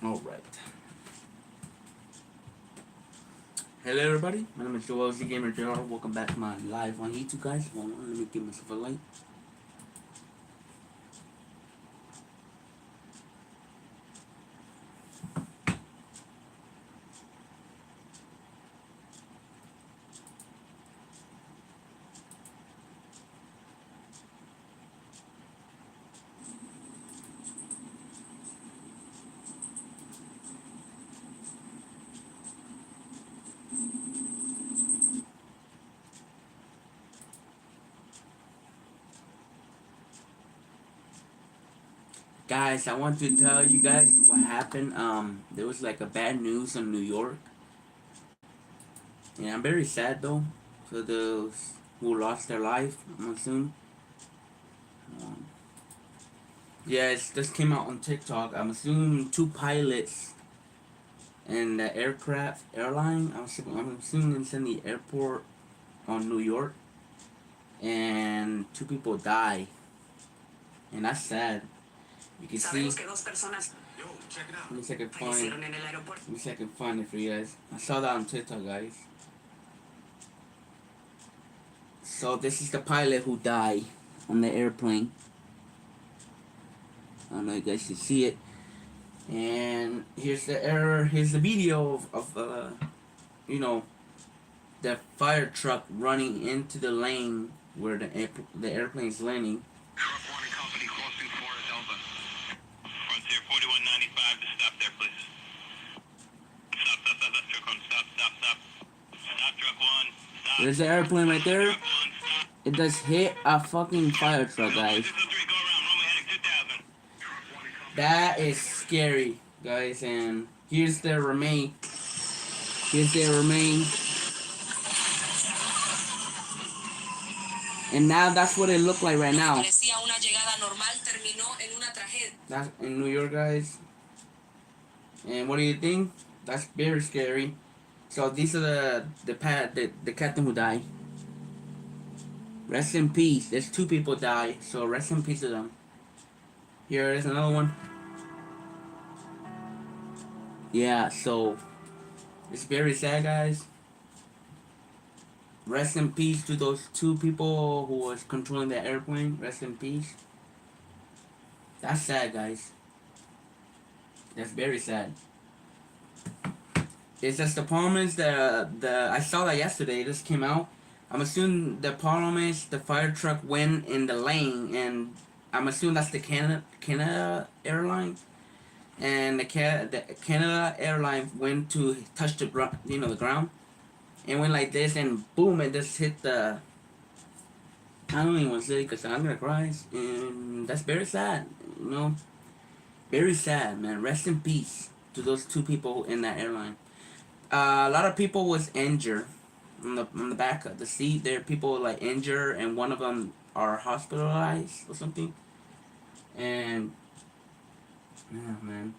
Alright. Hello everybody, my name is Joel Z Gamer JR. Welcome back to my live on YouTube guys. Hold on, let me give myself a light. Guys, I want to tell you guys what happened. There was like a bad news in New York. And I'm very sad though for those who lost their life, I'm assuming. Um, yeah, it just came out on TikTok. I'm assuming two pilots and the airline. I'm assuming it's in the airport on New York. And two people die. And that's sad. You can see. Let me see if I can find. Let me see if I can find it for you guys. I saw that on TikTok, guys. So this is the pilot who died on the airplane. I don't know if you guys can see it. And here's the error. Here's the video of you know, the fire truck running into the lane where the airplane's landing. California Company crossing Florida Delta. Frontier 4195 to stop there, please. Stop, truck one. Stop, truck one. Stop. There's the airplane right there. Truck one, stop. It just hit a fucking fire truck, guys. 603, go around, runway heading 2000. That is scary, guys. And here's their remain. Here's their remain. And now that's what it looked like right now. That's in New York, guys. And what do you think? That's very scary. So these are the captain who died. Rest in peace. There's two people died, so rest in peace to them. Here is another one. Yeah, so it's very sad, guys. Rest in peace to those two people who was controlling the airplane. Rest in peace. That's sad, guys. That's very sad. It's just the problem is the I saw that yesterday. This came out. I'm assuming the problem is the fire truck went in the lane, and I'm assuming that's the Canada airline, and the Canada airline went to touch the the ground, and went like this, and boom, it just hit the. I don't even want to say because I'm gonna cry, and that's very sad, very sad, man. Rest in peace to those two people in that airline. A lot of people was injured on the back of the seat. There are people like injured, and one of them are hospitalized or something. And yeah, man,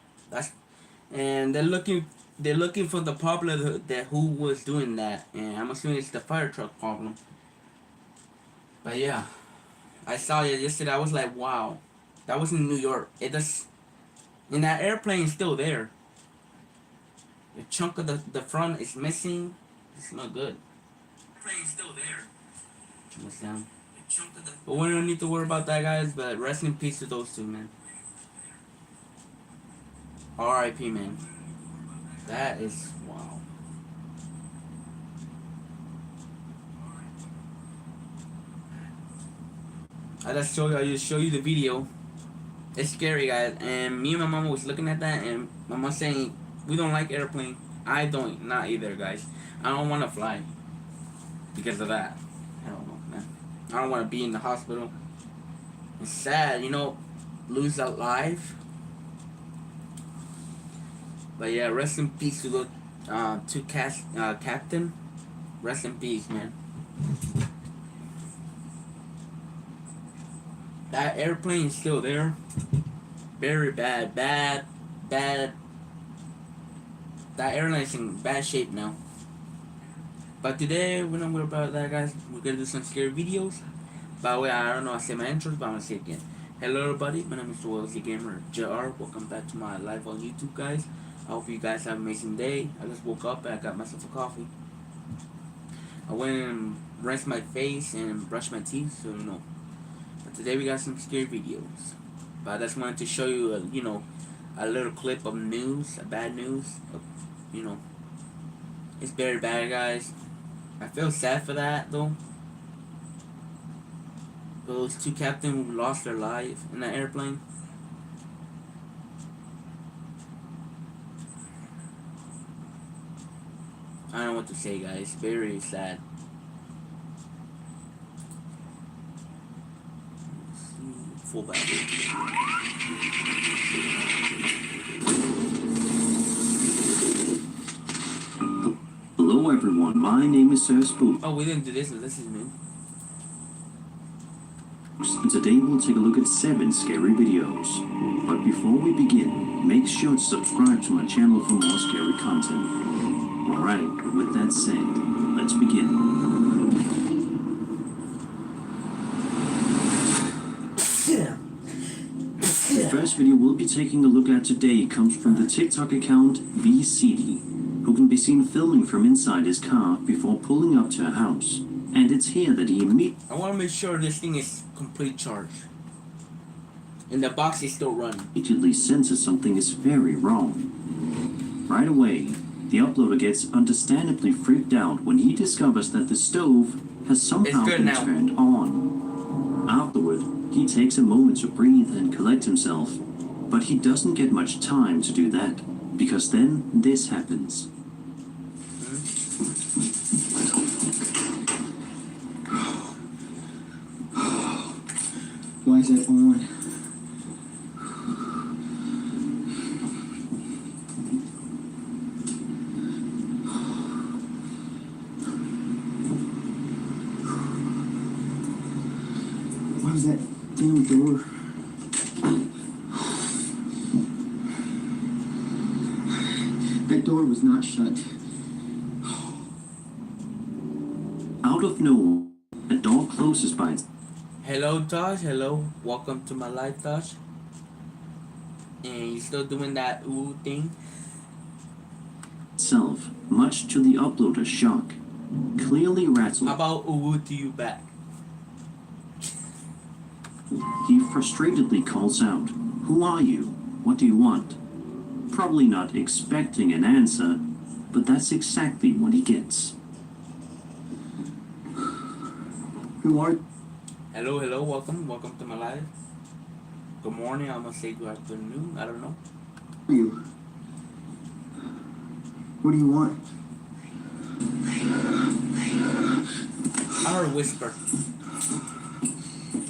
and they're looking for the problem that who was doing that, and I'm assuming it's the fire truck problem. But yeah, I saw it yesterday. I was like, wow, that was in New York. And that airplane is still there. The chunk of the front is missing. It's not good. The airplane's still there. What's down? But we don't need to worry about that, guys. But rest in peace to those two, man. R.I.P. man. That is wow. I just show you the video. It's scary, guys. And me and my mom was looking at that, and my mom saying we don't like airplane. I don't, not either, guys. I don't want to fly because of that. I don't know, man. I don't want to be in the hospital. It's sad, lose a life. But yeah, rest in peace to the captain. Rest in peace, man. That airplane is still there. Very bad. That airline's in bad shape now. But today, we're not worried about that, guys. We're gonna do some scary videos. By the way, I don't know, I say my intros, but I'm gonna say it again. Hello everybody, my name is Joel Gamer JR. Welcome back to my live on YouTube, guys. I hope you guys have an amazing day. I just woke up and I got myself a coffee. I went and rinsed my face and brushed my teeth, so But today we got some scary videos. But I just wanted to show you, a little clip of news, bad news. You know, it's very bad, guys. I feel sad for that though. Those two captains who lost their life in that airplane. I don't know what to say, guys. Very sad. Full back. Hello everyone, my name is Sir Spook. Oh, we didn't do this, but this is new. Today we'll take a look at 7 scary videos. But before we begin, make sure to subscribe to my channel for more scary content. Alright, with that said, let's begin. The first video we'll be taking a look at today comes from the TikTok account VCD, who can be seen filming from inside his car before pulling up to a house. And it's here that he I want to make sure this thing is complete charge. And the box is still running. immediately senses something is very wrong. Right away, the uploader gets understandably freaked out when he discovers that the stove has somehow good been now. turned on. Afterward, he takes a moment to breathe and collect himself, but he doesn't get much time to do that, because then this happens. Why is that on? Why is that damn door? That door was not shut. Out of nowhere, a door closes by Hello, Tosh. Hello. Welcome to my live, Tosh. And you still doing that ooh thing? itself, much to the uploader's shock. Clearly How rattled, about ooh to you back? he frustratedly calls out, "Who are you? What do you want?" Probably not expecting an answer, but that's exactly what he gets. Who are Hello, hello. Welcome to my live. Good morning. I'm gonna say good afternoon. I don't know. you? What do you want? I heard a whisper.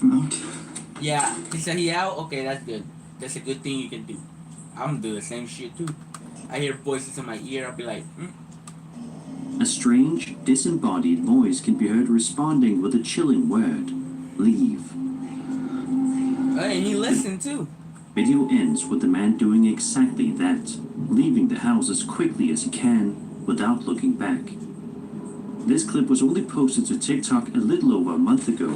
I'm out. Yeah, he said he out. Okay, that's good. That's a good thing you can do. I'm gonna do the same shit too. I hear voices in my ear. I'll be like, A strange, disembodied voice can be heard responding with a chilling word, "Leave." Hey, and he listened too. Video ends with the man doing exactly that, leaving the house as quickly as he can without looking back. This clip was only posted to TikTok a little over a month ago,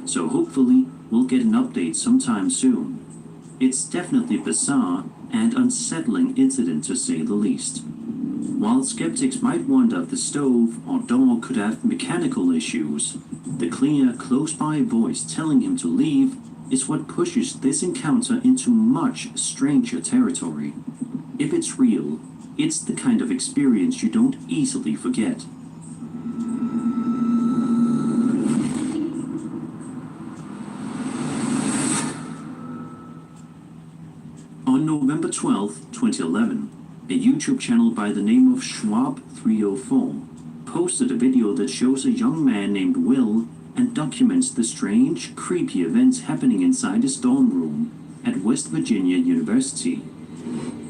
so hopefully we'll get an update sometime soon. It's definitely a bizarre and unsettling incident to say the least. While skeptics might wonder if the stove or door could have mechanical issues, the clear, close-by voice telling him to leave is what pushes this encounter into much stranger territory. If it's real, it's the kind of experience you don't easily forget. On November 12, 2011, a YouTube channel by the name of Schwab304 posted a video that shows a young man named Will and documents the strange, creepy events happening inside his dorm room at West Virginia University.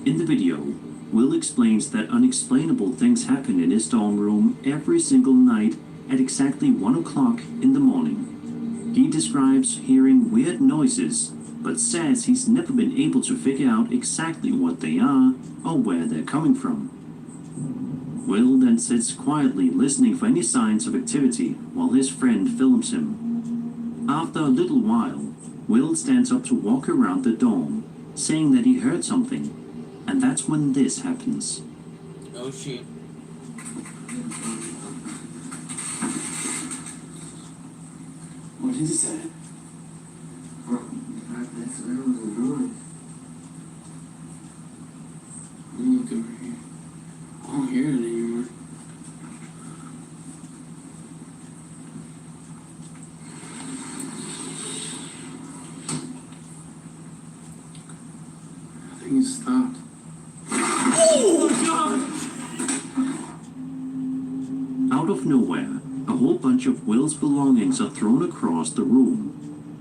In the video, Will explains that unexplainable things happen in his dorm room every single night at exactly 1 o'clock in the morning. He describes hearing weird noises, but says he's never been able to figure out exactly what they are or where they're coming from. Will then sits quietly listening for any signs of activity while his friend films him. After a little while, Will stands up to walk around the dorm, saying that he heard something, and that's when this happens. Oh shit. What is that? That's what I was doing. Let me look over here. I don't hear it anymore. I think it stopped. Out of nowhere, a whole bunch of Will's belongings are thrown across the room.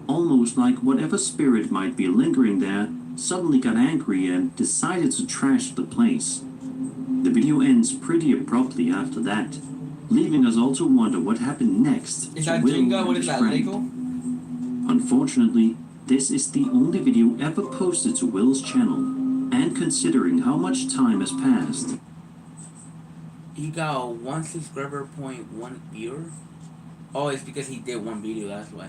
Almost like whatever spirit might be lingering there suddenly got angry and decided to trash the place. The video ends pretty abruptly after that, leaving us all to wonder what happened next Is to that Will Jenga? and What is his that, friend. Lego? Unfortunately, this is the only video ever posted to Will's channel, and considering how much time has passed, He got 1 subscriber point 1 viewer. Oh, it's because he did one video. That's why.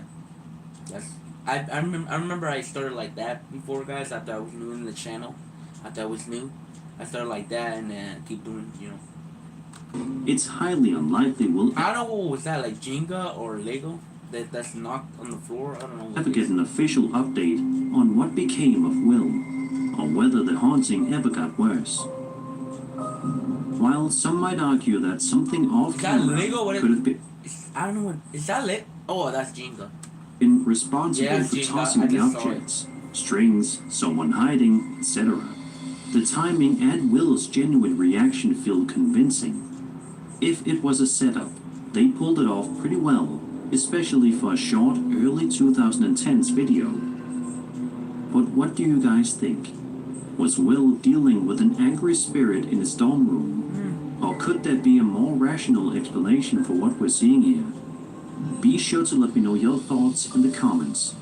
I remember I started like that before, guys. After I was new in the channel, after I was new, I started like that and then keep doing, you know. it's highly unlikely Will I don't know what was that, like Jenga or Lego that's knocked on the floor. I don't know. What ever it get is. an official update on what became of Will, or whether the haunting ever got worse. While some might argue that something off Is that camera Lego? What could have been I don't know what is that lit? Oh, that's Jenga. responsible Yeah, for Jenga, tossing I the just saw objects, strings, someone hiding, etc. The timing and Will's genuine reaction feel convincing. If it was a setup, they pulled it off pretty well, especially for a short, early 2010s video. But what do you guys think? Was Will dealing with an angry spirit in his dorm room? Or could there be a more rational explanation for what we're seeing here? Be sure to let me know your thoughts in the comments.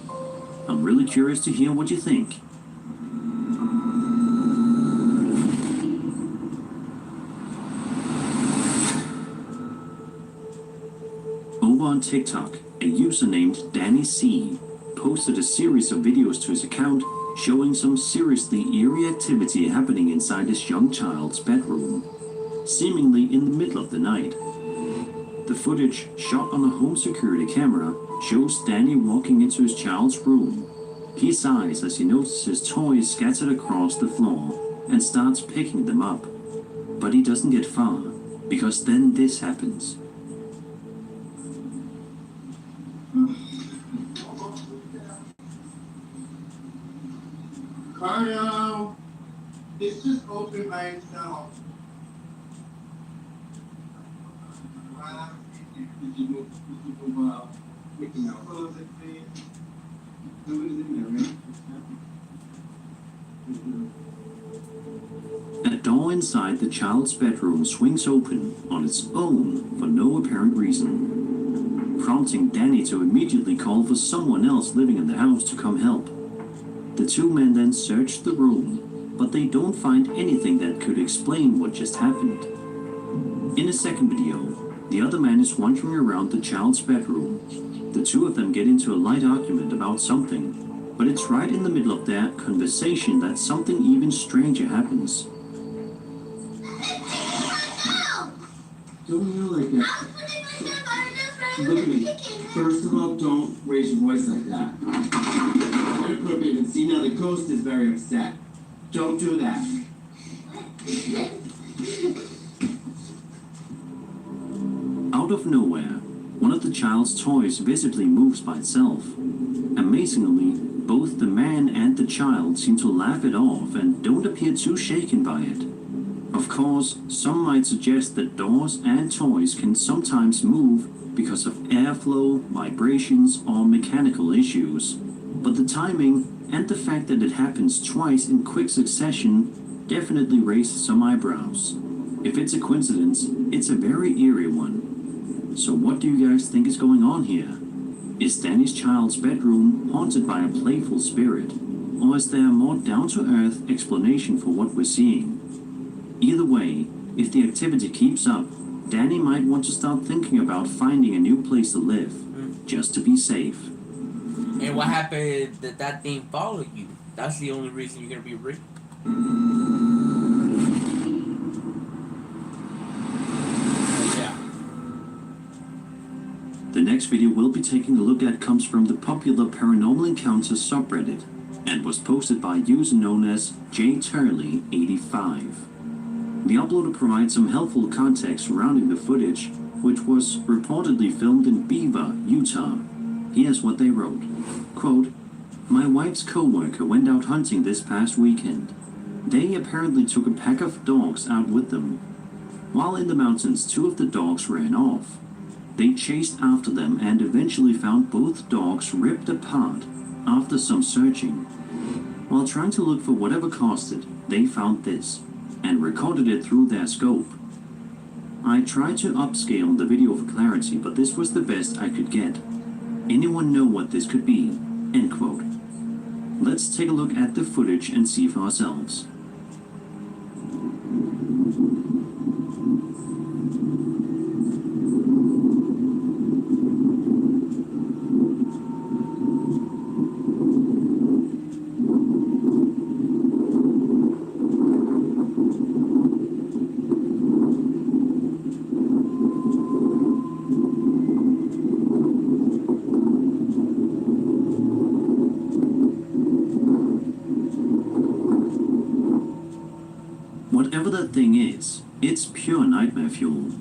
I'm really curious to hear what you think. Over on TikTok, a user named Danny C posted a series of videos to his account showing some seriously eerie activity happening inside this young child's bedroom, seemingly in the middle of the night. The footage, shot on a home security camera, shows Danny walking into his child's room. He sighs as he notices toys scattered across the floor and starts picking them up. But he doesn't get far, because then this happens. Cardo! It's just open by itself. Did you move up? Close it, please. Nobody's in there, right? A door inside the child's bedroom swings open on its own for no apparent reason, prompting Danny to immediately call for someone else living in the house to come help. The two men then search the room, but they don't find anything that could explain what just happened. In a second video, the other man is wandering around the child's bedroom. The two of them get into a light argument about something, but it's right in the middle of their conversation that something even stranger happens. Don't yell like that. Look at me. First of all, don't raise your voice like that. Inappropriate. And see, now the ghost is very upset. Don't do that. Out of nowhere, one of the child's toys visibly moves by itself. Amazingly, both the man and the child seem to laugh it off and don't appear too shaken by it. Of course, some might suggest that doors and toys can sometimes move because of airflow, vibrations, or mechanical issues. But the timing and the fact that it happens twice in quick succession definitely raises some eyebrows. If it's a coincidence, it's a very eerie one. So what do you guys think is going on here? Is Danny's child's bedroom haunted by a playful spirit? Or is there a more down-to-earth explanation for what we're seeing? Either way, if the activity keeps up, Danny might want to start thinking about finding a new place to live, just to be safe. And what happened that that thing followed you? That's the only reason you're gonna be rich. Yeah. The next video we'll be taking a look at comes from the popular Paranormal Encounters subreddit and was posted by a user known as jturley85. The uploader provides some helpful context surrounding the footage, which was reportedly filmed in Beaver, Utah. Here's what they wrote. Quote, "My wife's co-worker went out hunting this past weekend. They apparently took a pack of dogs out with them. While in the mountains, 2 of the dogs ran off. They chased after them and eventually found both dogs ripped apart after some searching. While trying to look for whatever caused it, they found this and recorded it through their scope. I tried to upscale the video for clarity, but this was the best I could get. Anyone know what this could be?" End quote. Let's take a look at the footage and see for ourselves. Whatever that thing is, it's pure nightmare fuel.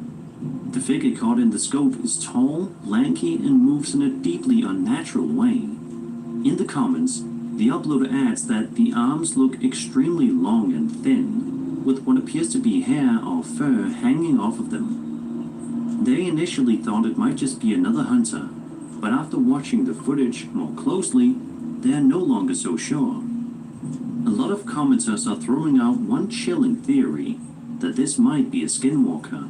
The figure caught in the scope is tall, lanky, and moves in a deeply unnatural way. In the comments, the uploader adds that the arms look extremely long and thin, with what appears to be hair or fur hanging off of them. They initially thought it might just be another hunter, but after watching the footage more closely, they're no longer so sure. A lot of commenters are throwing out one chilling theory that this might be a skinwalker.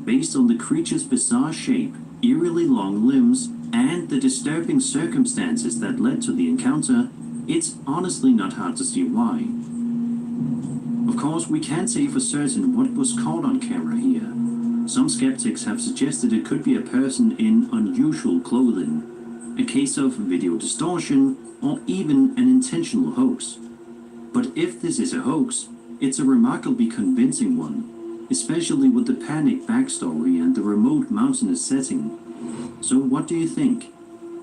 Based on the creature's bizarre shape, eerily long limbs, and the disturbing circumstances that led to the encounter, it's honestly not hard to see why. Of course, we can't say for certain what was caught on camera here. Some skeptics have suggested it could be a person in unusual clothing, a case of video distortion, or even an intentional hoax. But if this is a hoax, it's a remarkably convincing one, especially with the panic backstory and the remote mountainous setting. So what do you think?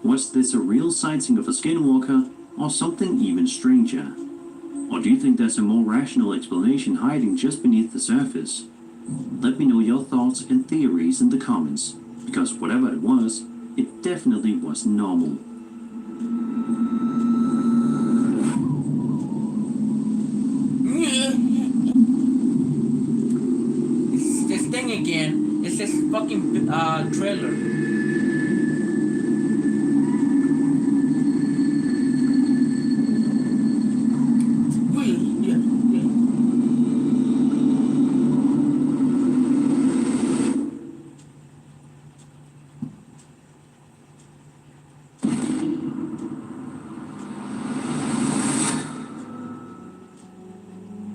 Was this a real sighting of a skinwalker, or something even stranger? Or do you think there's a more rational explanation hiding just beneath the surface? Let me know your thoughts and theories in the comments, because whatever it was, it definitely was normal. It's this thing again. It's this fucking trailer.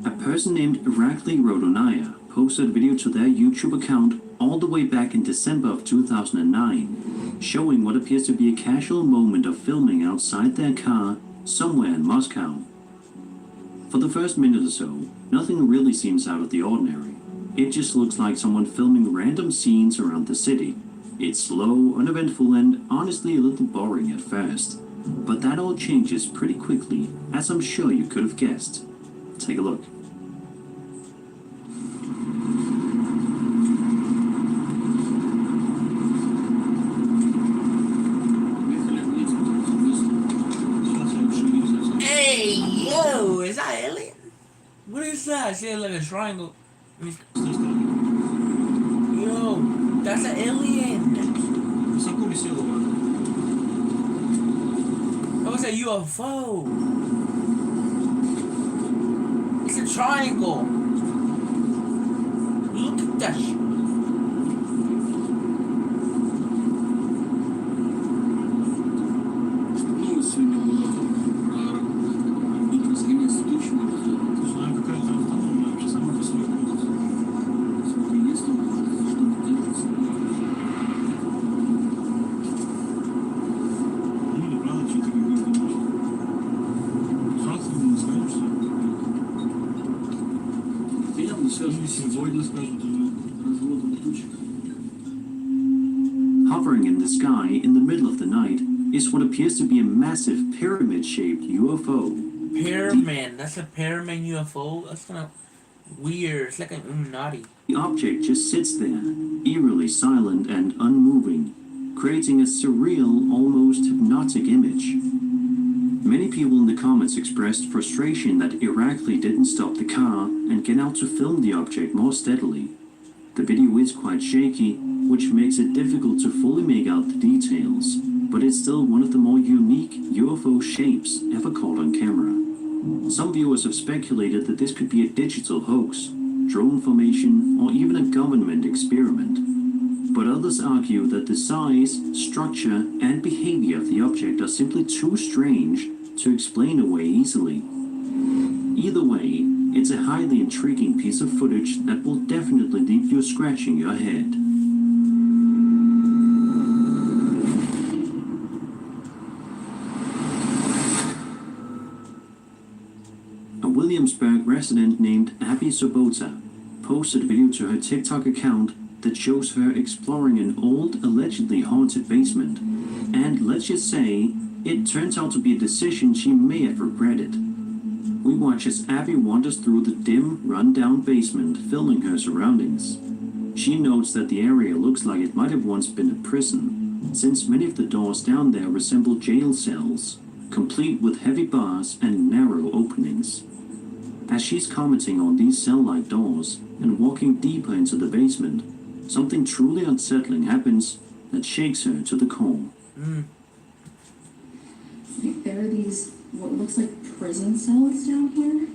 A person named Irakli Rodonaya posted a video to their YouTube account all the way back in December of 2009, showing what appears to be a casual moment of filming outside their car somewhere in Moscow. For the first minute or so, nothing really seems out of the ordinary. It just looks like someone filming random scenes around the city. It's slow, uneventful, and honestly a little boring at first. But that all changes pretty quickly, as I'm sure you could have guessed. Take a look. Hey, yo, is that alien? What is that? I see it like a triangle. Yo, that's an alien. That was a UFO. It's a triangle. Look at that shit. Ну, сегодня было про микросхеме тучно. Не знаю, какая-то автономная вообще сама по себе ходит. Сколько места, что-то держится. Ну, или правда, что-то И сегодня, скажем, развода тучек. Hovering in the sky in the middle of the night is what appears to be a massive pyramid-shaped UFO. Pyramid. That's a pyramid UFO. That's kind of weird. It's like an Illuminati. The object just sits there, eerily silent and unmoving, creating a surreal, almost hypnotic image. Many people in the comments expressed frustration that Irakli didn't stop the car and get out to film the object more steadily. The video is quite shaky, which makes it difficult to fully make out the details, but it's still one of the more unique UFO shapes ever caught on camera. Some viewers have speculated that this could be a digital hoax, drone formation, or even a government experiment. But others argue that the size, structure, and behavior of the object are simply too strange to explain away easily. Either way, it's a highly intriguing piece of footage that will definitely leave you scratching your head. A Williamsburg resident named Abby Sobota posted a video to her TikTok account that shows her exploring an old, allegedly haunted basement. And let's just say, it turns out to be a decision she may have regretted. We watch as Abby wanders through the dim, run-down basement, filming her surroundings. She notes that the area looks like it might have once been a prison, since many of the doors down there resemble jail cells, complete with heavy bars and narrow openings. As she's commenting on these cell-like doors and walking deeper into the basement, something truly unsettling happens that shakes her to the core. Like there are these, what looks like prison cells down here.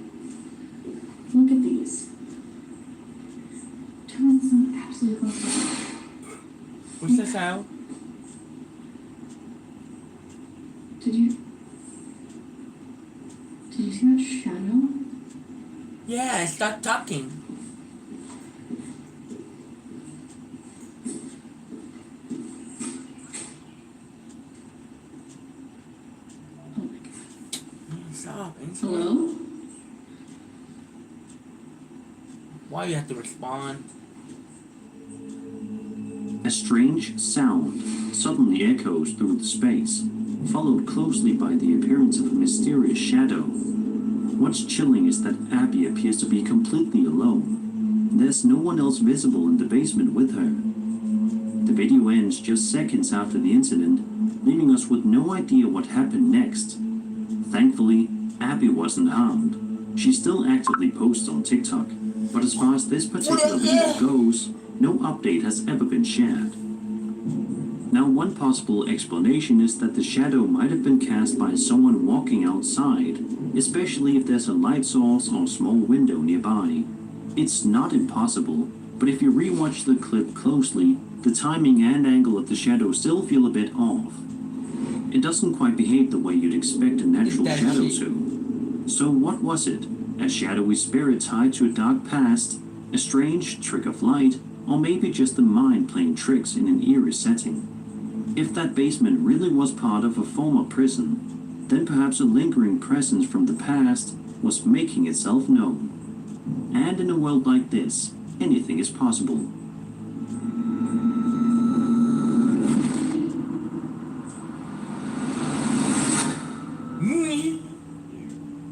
Look at these. Turn on some absolute bullshit. What's this out? Did you see that shadow? Yeah, stop talking. Oh my god. Stop. Hello? Why you have to respond? A strange sound suddenly echoes through the space, followed closely by the appearance of a mysterious shadow. What's chilling is that Abby appears to be completely alone. There's no one else visible in the basement with her. The video ends just seconds after the incident, leaving us with no idea what happened next. Thankfully, Abby wasn't harmed. She still actively posts on TikTok, but as far as this particular video goes, no update has ever been shared. Now, one possible explanation is that the shadow might have been cast by someone walking outside, especially if there's a light source or small window nearby. It's not impossible, but if you rewatch the clip closely, the timing and angle of the shadow still feel a bit off. It doesn't quite behave the way you'd expect a natural shadow to. So what was it? A shadowy spirit tied to a dark past? A strange trick of light? Or maybe just the mind playing tricks in an eerie setting? If that basement really was part of a former prison, then perhaps a lingering presence from the past was making itself known. And in a world like this, anything is possible.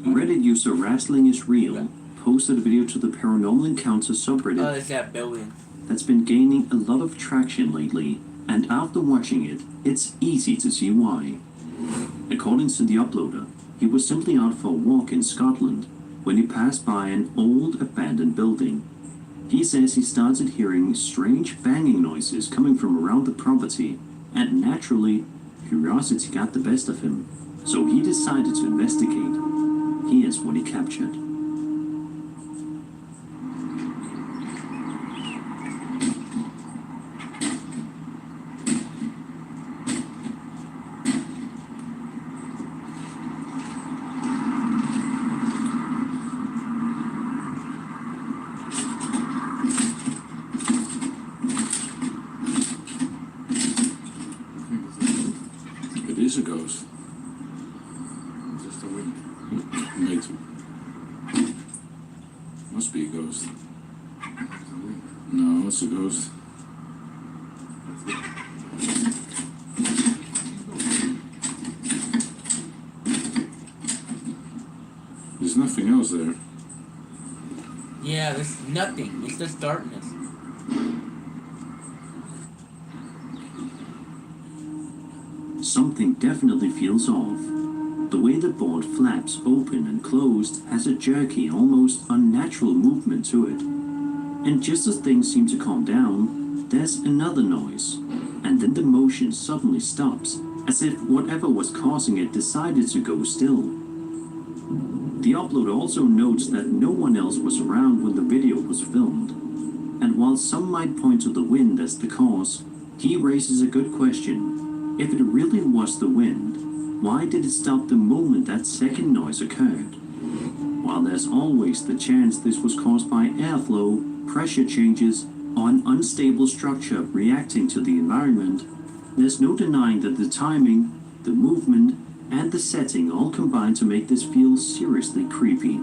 Reddit user Wrestling is Real posted a video to the Paranormal Encounters subreddit Oh, it's that building. that's been gaining a lot of traction lately, and after watching it, it's easy to see why. According to the uploader, he was simply out for a walk in Scotland when he passed by an old abandoned building. He says he started hearing strange banging noises coming from around the property, and naturally, curiosity got the best of him, so he decided to investigate. Here's what he captured. It is a ghost. Just the wind. Makes me. Must be a ghost. No, it's a ghost. There's nothing else there. Yeah, there's nothing. It's just darkness. Something definitely feels off. The way the board flaps open and closed has a jerky, almost unnatural movement to it. And just as things seem to calm down, there's another noise. And then the motion suddenly stops, as if whatever was causing it decided to go still. The uploader also notes that no one else was around when the video was filmed. And while some might point to the wind as the cause, he raises a good question. If it really was the wind, why did it stop the moment that second noise occurred? While there's always the chance this was caused by airflow, pressure changes, or an unstable structure reacting to the environment, there's no denying that the timing, the movement, and the setting all combine to make this feel seriously creepy.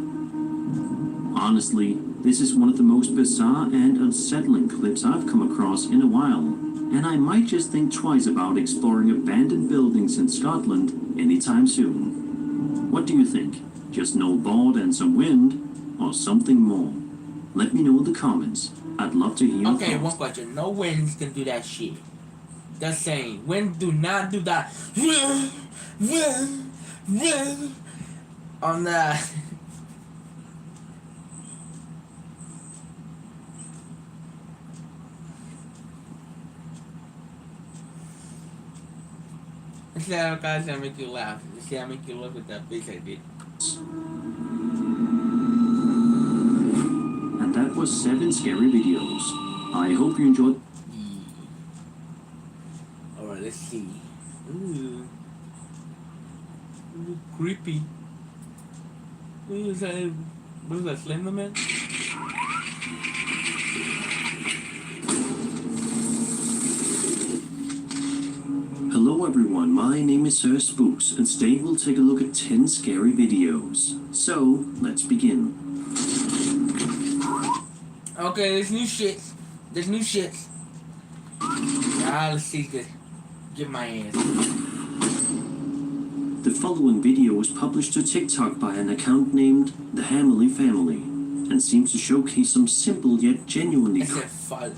Honestly, this is one of the most bizarre and unsettling clips I've come across in a while, and I might just think twice about exploring abandoned buildings in Scotland anytime soon. What do you think? Just an old board and some wind, or something more? Let me know in the comments. I'd love to hear your Okay, thoughts. one question. No winds can do that shit. Just saying. Wind do not do that. On the... See how guys I make you laugh. See I make you look at that face I did. And that was 7 scary videos. I hope you enjoyed. Alright, let's see. Ooh. Ooh, creepy. Ooh, is that... What is that, Slenderman? Hello everyone, my name is Sir Spooks, and today we'll take a look at 10 scary videos. So, let's begin. Okay, there's new shit. There's new shit. Ah, let's see this. Get my ass. The following video was published to TikTok by an account named The Hamley Family, and seems to showcase some simple yet genuinely I said follow.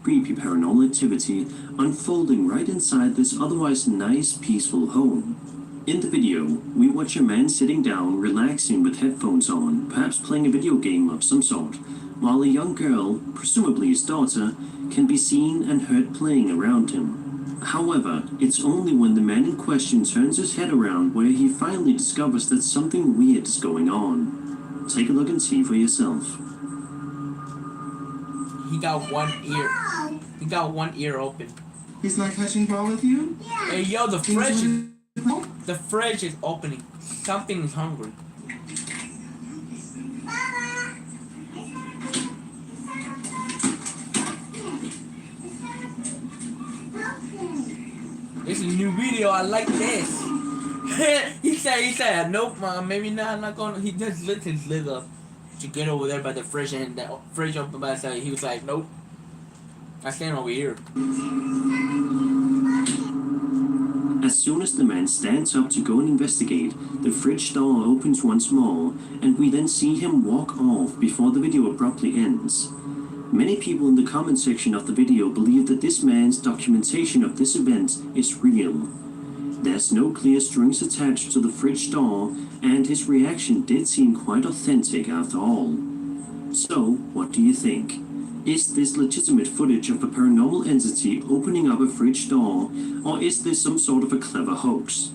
creepy paranormal activity unfolding right inside this otherwise nice, peaceful home. In the video, we watch a man sitting down, relaxing with headphones on, perhaps playing a video game of some sort, while a young girl, presumably his daughter, can be seen and heard playing around him. However, it's only when the man in question turns his head around where he finally discovers that something weird is going on. Take a look and see for yourself. He got one ear. He got one ear open. He's not catching ball with you? Hey yo, the fridge is... The fridge is opening. Something is hungry. This is a new video. I like this. he said, nope, maybe not. I'm not gonna. He just lit his lid up to get over there by the fridge, and the fridge opened by itself. He was like, nope. I stand over here. As soon as the man stands up to go and investigate, the fridge door opens once more, and we then see him walk off before the video abruptly ends. Many people in the comment section of the video believe that this man's documentation of this event is real. There's no clear strings attached to the fridge door, and his reaction did seem quite authentic after all. So, what do you think? Is this legitimate footage of a paranormal entity opening up a fridge door, or is this some sort of a clever hoax?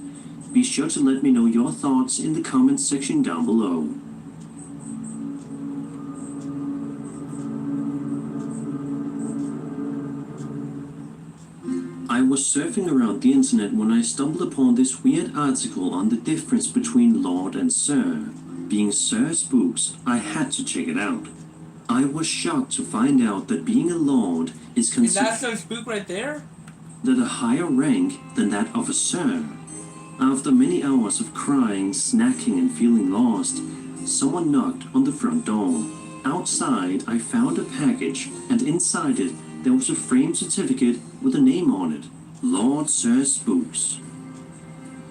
Be sure to let me know your thoughts in the comments section down below. I was surfing around the internet when I stumbled upon this weird article on the difference between Lord and Sir. Being Sir Spooks, I had to check it out. I was shocked to find out that being a Lord is Is considered that some spook right there? a higher rank than that of a Sir. After many hours of crying, snacking, and feeling lost, someone knocked on the front door. Outside, I found a package, and inside it, there was a framed certificate with a name on it, Lord Sir Spooks.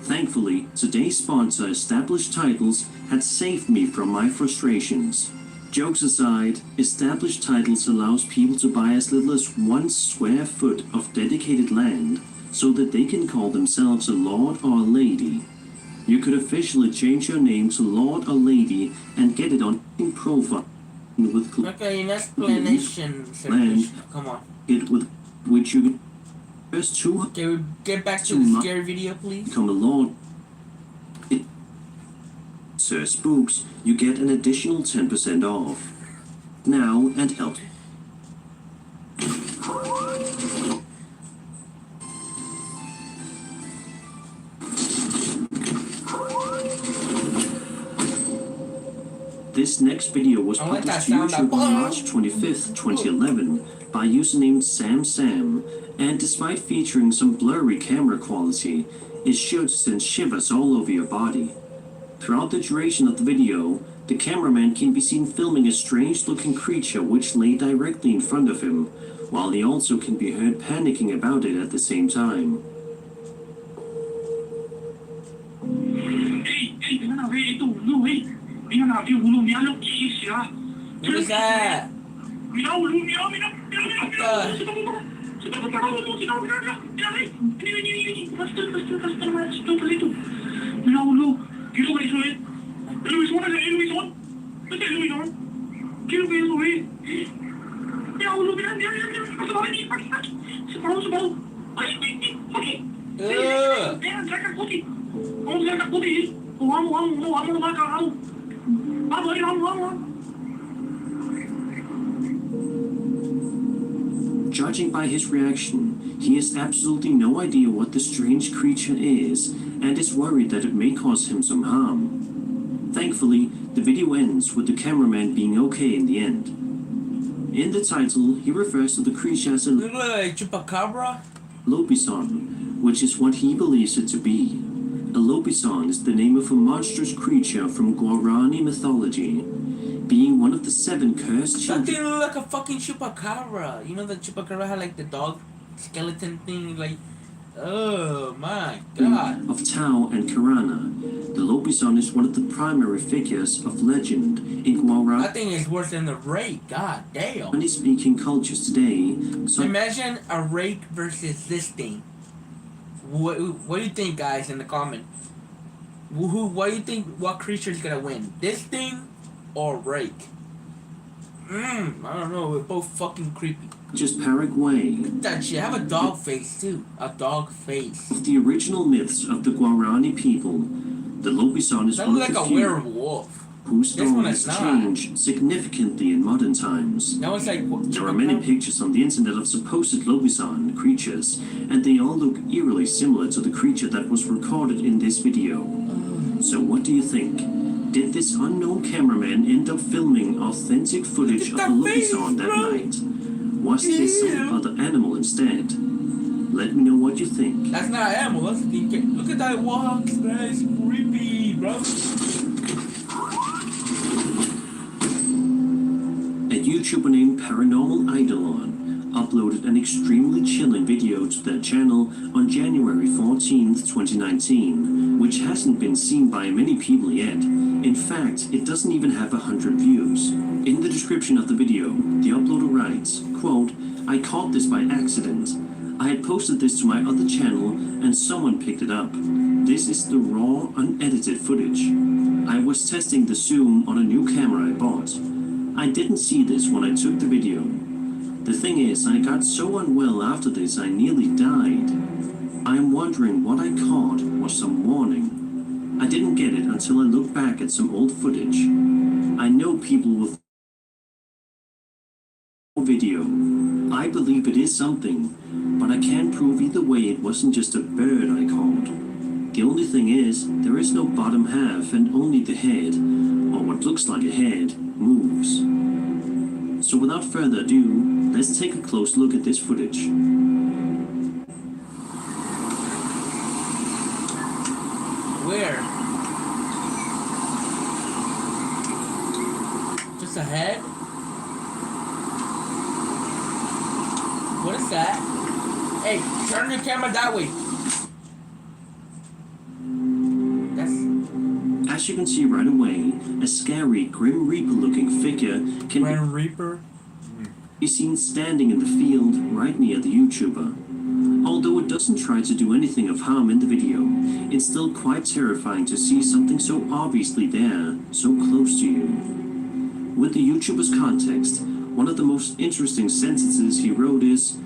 Thankfully, today's sponsor, Established Titles, had saved me from my frustrations. Jokes aside, Established Titles allows people to buy as little as 1 square foot of dedicated land so that they can call themselves a lord or a lady. You could officially change your name to Lord or Lady and get it on your profile with Okay, an explanation. Land. Come on. it with which you can first two Can we get back to the scary video, please? become a lord. Sir Spooks, you get an additional 10% off. Now and help. This next video was I like that published to sound, YouTube that on March 25th, 2011 by username SamSam, and despite featuring some blurry camera quality, is sure to send shivers all over your body. Throughout the duration of the video, the cameraman can be seen filming a strange-looking creature which lay directly in front of him, while he also can be heard panicking about it at the same time. What is that? Judging by his reaction, he has absolutely no idea what the strange creature is and is worried that it may cause him some harm. Thankfully, the video ends with the cameraman being okay in the end. In the title, he refers to the creature as a Look like Chupacabra. Lobison, which is what he believes it to be. A Lobison is the name of a monstrous creature from Guarani mythology, being one of the 7 cursed That children thing look like a fucking Chupacabra. You know the Chupacabra had like the dog skeleton thing, like, oh my god. of Tao and Karana. The Lobison is one of the primary figures of legend in Guarani That thing is worse than the rake. God damn. speaking cultures today. So Imagine a rake versus this thing. What do you think, guys, in the comment? What do you think? What creature is gonna win? This thing or rake? I don't know. We're both fucking creepy. just Paraguay, That shit. Have a dog face too. A dog face. of the original myths of the Guarani people, the Lobison is That one looks of like the a few werewolf. whose This one is stories not. change significantly in modern times. That was like. There are many pictures on the internet of supposed Lobison creatures, and they all look eerily similar to the creature that was recorded in this video. So what do you think? Did this unknown cameraman end up filming authentic footage of Look a at that face, Lobison that bro. night? Was this some other animal instead? Let me know what you think. That's not an animal. That's look at that walk. That's creepy, bro. A YouTuber named Paranormal Eidolon uploaded an extremely chilling video to their channel on January 14th, 2019, which hasn't been seen by many people yet. In fact, it doesn't even have 100 views. In the description of the video, the uploader writes, quote, "I caught this by accident. I had posted this to my other channel and someone picked it up. This is the raw, unedited footage. I was testing the zoom on a new camera I bought. I didn't see this when I took the video. The thing is, I got so unwell after this I nearly died. I am wondering what I caught was some warning. I didn't get it until I looked back at some old footage. I know people will video. I believe it is something, but I can't prove either way it wasn't just a bird I caught. The only thing is, there is no bottom half and only the head, or what looks like a head, moves. So without further ado, let's take a close look at this footage. Where? Just a head? What is that? Hey, turn your camera that way. That's As you can see right away, a scary Grim Reaper-looking figure can Grand Reaper. be seen standing in the field right near the YouTuber. Although it doesn't try to do anything of harm in the video, it's still quite terrifying to see something so obviously there, so close to you. With the YouTuber's context, one of the most interesting sentences he wrote is,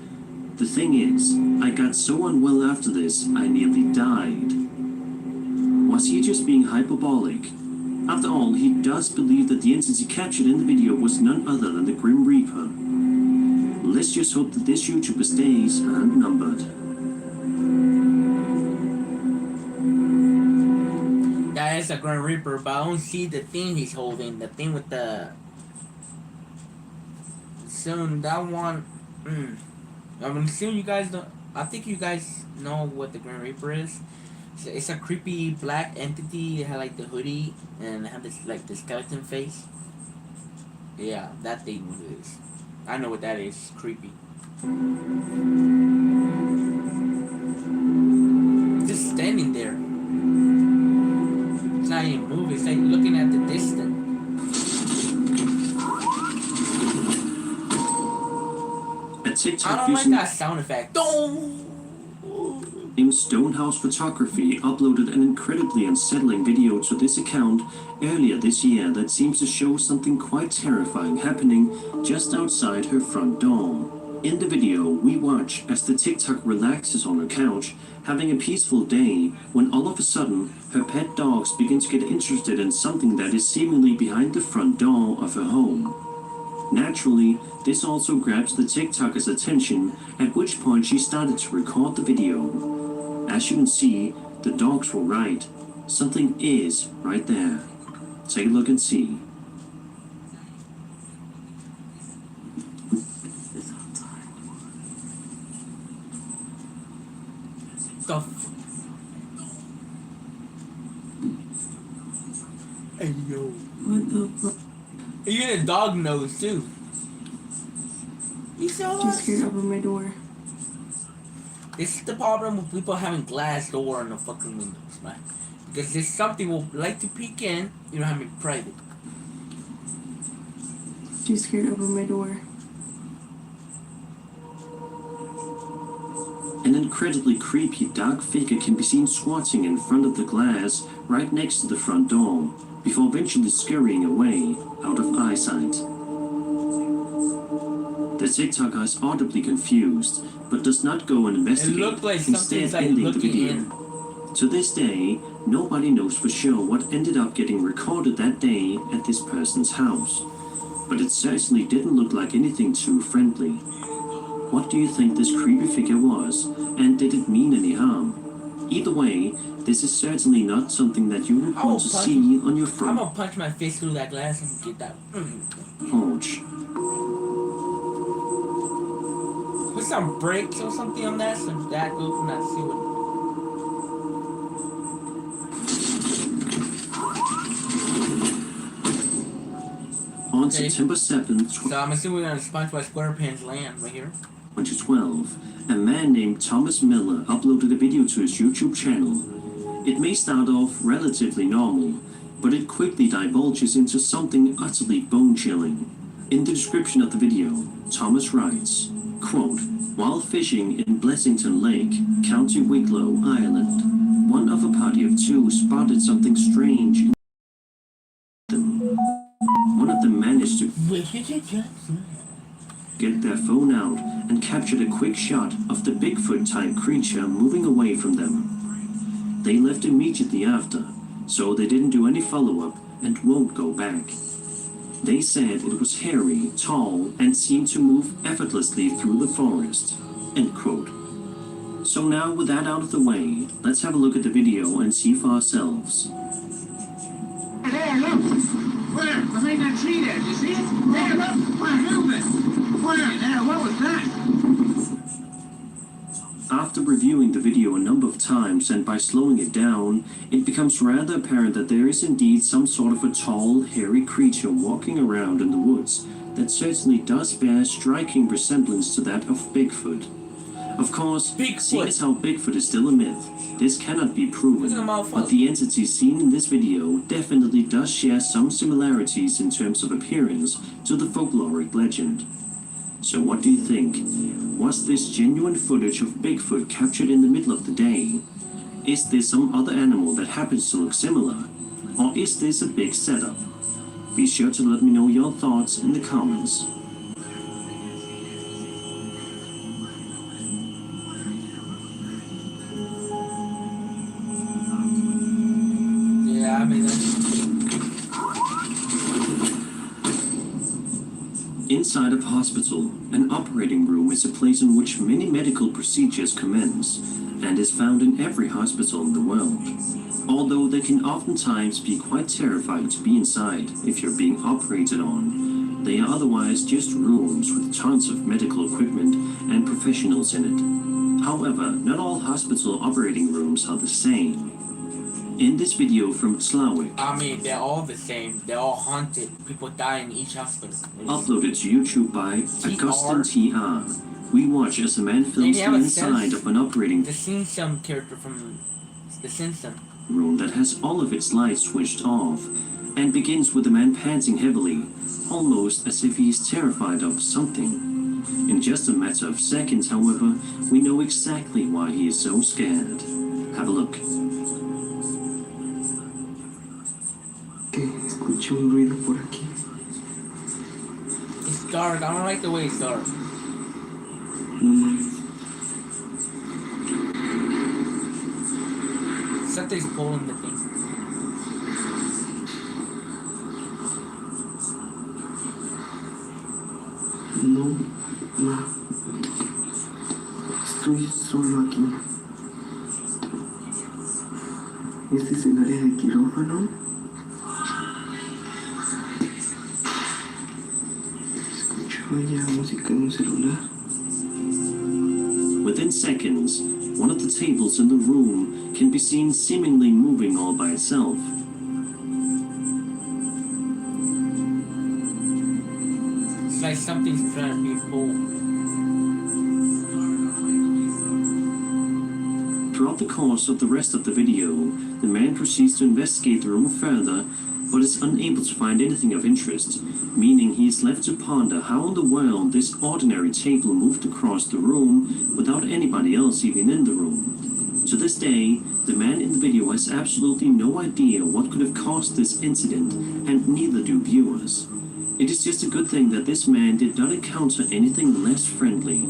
"The thing is, I got so unwell after this, I nearly died." Was he just being hyperbolic? After all, he does believe that the entity captured in the video was none other than the Grim Reaper. Let's just hope that this YouTuber's days aren't numbered. That is a Grand Reaper, but I don't see the thing he's holding. The thing with the. Soon that one. I'm assuming you guys don't. I think you guys know what the Grand Reaper is. It's a creepy black entity. It had like the hoodie and it had this like the skeleton face. Yeah, that thing what it is. I know what that is. It's creepy. Just standing there. It's not even moving. It's like looking at the distance. A TikTok I don't like using that sound effect. named Stonehouse Photography uploaded an incredibly unsettling video to this account earlier this year that seems to show something quite terrifying happening just outside her front door. In the video, we watch as the TikTok relaxes on her couch, having a peaceful day, when all of a sudden, her pet dogs begin to get interested in something that is seemingly behind the front door of her home. Naturally, this also grabs the TikToker's attention, at which point she started to record the video. As you can see, the dogs were right. Something is right there. Take a look and see. Stuff. Hey yo. What the fuck? Even a dog knows too. You saw Just us? scared open my door. This is the problem with people having glass door on the fucking windows, right? Because there's something will like to peek in, you don't have it private. Too scared to open my door. An incredibly creepy dark figure can be seen squatting in front of the glass right next to the front door, before eventually scurrying away out of eyesight. The TikToker is audibly confused, but does not go and It investigate, looked like instead something's like ending the looking video. in. To this day, nobody knows for sure what ended up getting recorded that day at this person's house, but it certainly didn't look like anything too friendly. What do you think this creepy figure was, and did it mean any harm? Either way, this is certainly not something that you would I will want to punch- see on your I'm front gonna punch my face through that glass and get that. porch. Put some brakes or something on that so that goes from that sewer. On Okay. September 7th, So I'm assuming we're on SpongeBob SquarePants land right here. 2012, a man named Thomas Miller uploaded a video to his YouTube channel. It may start off relatively normal, but it quickly divulges into something utterly bone-chilling. In the description of the video, Thomas writes, quote, "While fishing in Blessington Lake, County Wicklow, Ireland, one of a party of two spotted something strange in them. One of them managed to get their phone out and captured a quick shot of the Bigfoot-type creature moving away from them. They left immediately after, so they didn't do any follow-up and won't go back. They said it was hairy, tall, and seemed to move effortlessly through the forest." End quote. So now with that out of the way, let's have a look at the video and see for ourselves. There, look! Where? Behind that tree there, you see it? There, look! Where? Move it! Where? There, what was that? After reviewing the video a number of times and by slowing it down, it becomes rather apparent that there is indeed some sort of a tall, hairy creature walking around in the woods that certainly does bear a striking resemblance to that of Bigfoot. Of course, Bigfoot. seeing as how Bigfoot is still a myth, this cannot be Look at proven, the mouth. but the entity seen in this video definitely does share some similarities in terms of appearance to the folkloric legend. So what do you think? Was this genuine footage of Bigfoot captured in the middle of the day? Is this some other animal that happens to look similar? Or is this a big setup? Be sure to let me know your thoughts in the comments. Yeah, I mean, that's... Inside of a hospital, an operating room is a place in which many medical procedures commence, and is found in every hospital in the world. Although they can oftentimes be quite terrifying to be inside if you're being operated on, they are otherwise just rooms with tons of medical equipment and professionals in it. However, not all hospital operating rooms are the same. In this video from Slawic, I mean, they're all the same. They're all haunted. People die in each hospital. uploaded to YouTube by Augustin TR, we watch as a man films They the have a inside sense. of an operating The Simpsons character from The Simpsons. room that has all of its lights switched off, and begins with a man panting heavily, almost as if he is terrified of something. In just a matter of seconds, however, we know exactly why he is so scared. Have a look. Escucho un ruido por aquí. It's dark. I don't like the way it's dark. No mames. Something's pulling the thing. No, no. Estoy solo aquí. ¿Este es el área de quirófano? Escucho ya música en un celular. Within seconds, one of the tables in the room can be seen seemingly moving all by itself. It's like something's trying to be pulled. Throughout the course of the rest of the video, the man proceeds to investigate the room further, but is unable to find anything of interest, meaning he is left to ponder how in the world this ordinary table moved across the room without anybody else even in the room. To this day, the man in the video has absolutely no idea what could have caused this incident, and neither do viewers. It is just a good thing that this man did not encounter anything less friendly.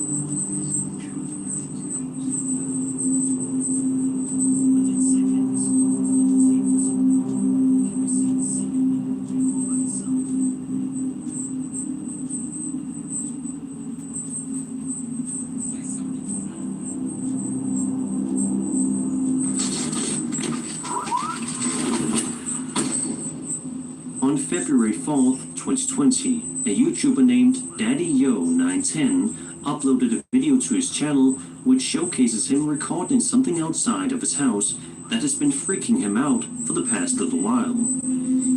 On February 4th, 2020, a YouTuber named DaddyYo910 uploaded a video to his channel which showcases him recording something outside of his house that has been freaking him out for the past little while.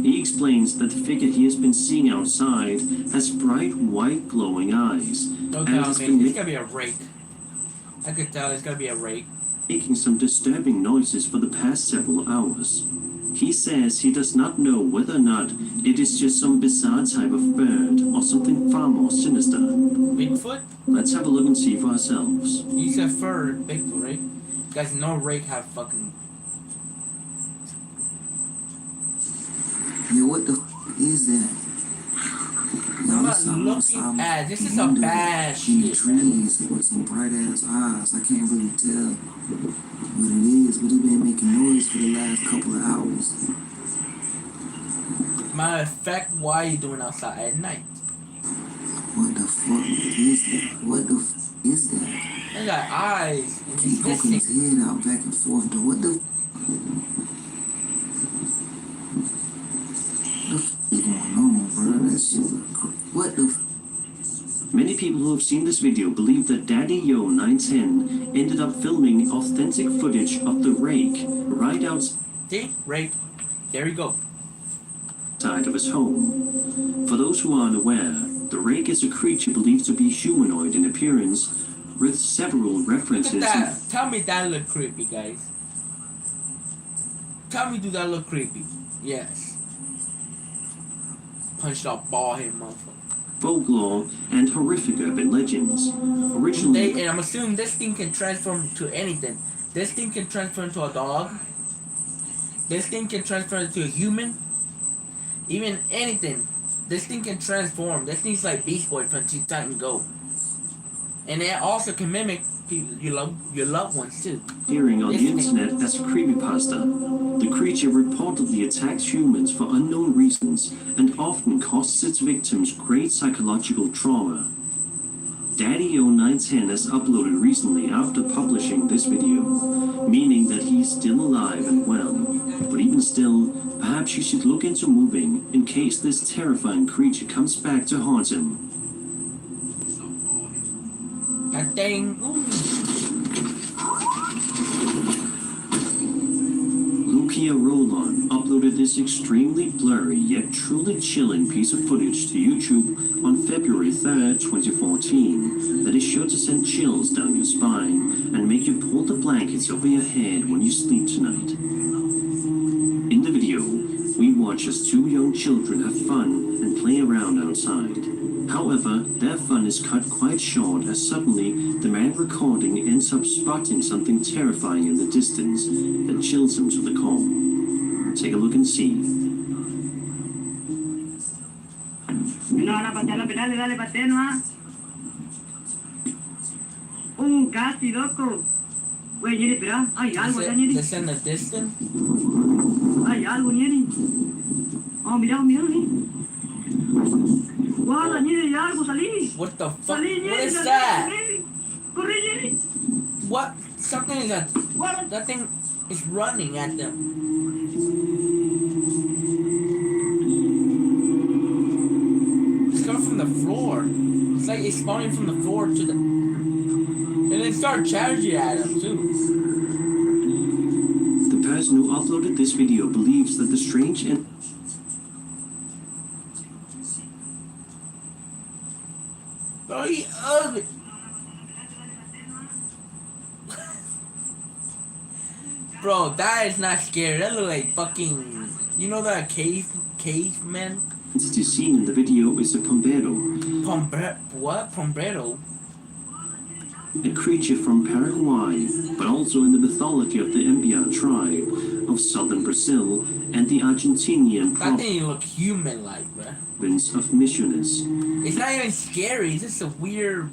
He explains that the figure he has been seeing outside has bright white glowing eyes No and doubt, has man. been It's gotta be a rake. I could tell it's gotta be a rake. making some disturbing noises for the past several hours. He says he does not know whether or not it is just some bizarre type of bird or something far more sinister. Bigfoot? Let's have a look and see for ourselves. You said fur Bigfoot, right? Guys, no rake have fucking... Yeah, what the is that? I'm not looking at... This is a bad In the shit, man. trees with some bright ass eyes. I can't really tell what it is, but it's been making noise for the last couple of hours. Matter of fact, why are you doing outside at night? What the fuck is that? What the is that? They got eyes. And Keep it's poking his missing. head out back and forth. Though. What the is going on, bro? That shit look crazy. What the Many people who have seen this video believe that DaddyYo910 ended up filming authentic footage of the rake right outside See? Rake. There you go. of his home. For those who are unaware, The rake is a creature believed to be humanoid in appearance, with several Look at references. that. Tell me that look creepy, guys. Tell me, do that look creepy? Yes. Punched off ball head motherfucker. Folklore and horrific urban legends. Originally, And I'm assuming this thing can transform to anything. This thing can transform into a dog. This thing can transform into a human. Even anything. This thing can transform. This thing's like Beast Boy from Teen Titans Go. And it also can mimic people, your loved ones too. appearing on the internet as a creepypasta. The creature reportedly attacks humans for unknown reasons and often causes its victims great psychological trauma. Daddy0910 has uploaded recently after publishing this video, meaning that he's still alive and well. But even still, perhaps you should look into moving in case this terrifying creature comes back to haunt him. That thing. Ooh. Lucia Roland uploaded this extremely blurry yet truly chilling piece of footage to YouTube on February 3rd, 2014 that is sure to send chills down your spine and make you pull the blankets over your head when you sleep tonight. In the video, we watch as two young children have fun and play around outside. However, their fun is cut quite short as suddenly the man recording ends up spotting something terrifying in the distance that chills him to the core. Take a look and see. Casi loco. Güey, Jenny, espera, hay algo acá, Jenny. This in the distance? Hay algo, Jenny. Oh, mira, mira, Jenny. Guarda, Jenny, hay algo, salí. What the fuck? Salí, Jenny, What is salí, that? Jenny. Corre, Jenny. What? Something is that. Guarda. That thing is running at them. It's coming from the floor. It's like it's spawning from the floor to the. And then start charging at them too. The person who uploaded this video believes that the strange and Very ugly. Bro, that is not scary. That look like fucking. You know that caveman? entity seen in the video is a pombero, What? Pombrero? a creature from Paraguay, but also in the mythology of the Mbia tribe of southern Brazil and the Argentinian That thing look human-like, bruh. province of Misiones, It's not even scary. It's just a weird.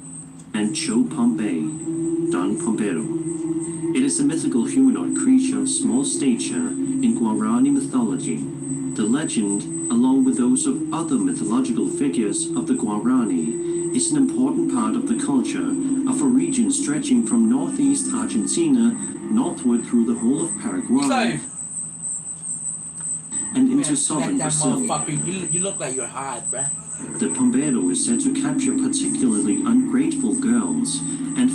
and Cho Pombay, Don Pombero. It is a mythical humanoid creature of small stature in Guarani mythology. The legend, along with those of other mythological figures of the Guarani, is an important part of the culture of a region stretching from northeast Argentina northward through the whole of It's Paraguay like. and into Man, southern that Brazil. motherfucker. You look like you're hot, bruh. The Pombero is said to capture particularly ungrateful girls and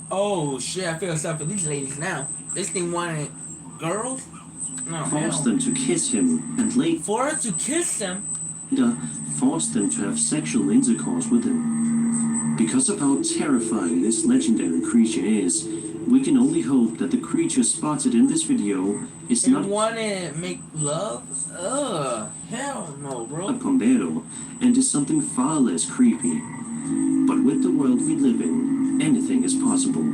Oh shit! I feel sorry for these ladies now. This thing wanted girls. No, force hell. them to kiss him and later For her to kiss them. force them to have sexual intercourse with him. Because of how terrifying this legendary creature is, we can only hope that the creature spotted in this video is And not want to make love? Hell no, a bro. Pombero and is something far less creepy. But with the world we live in, anything is possible.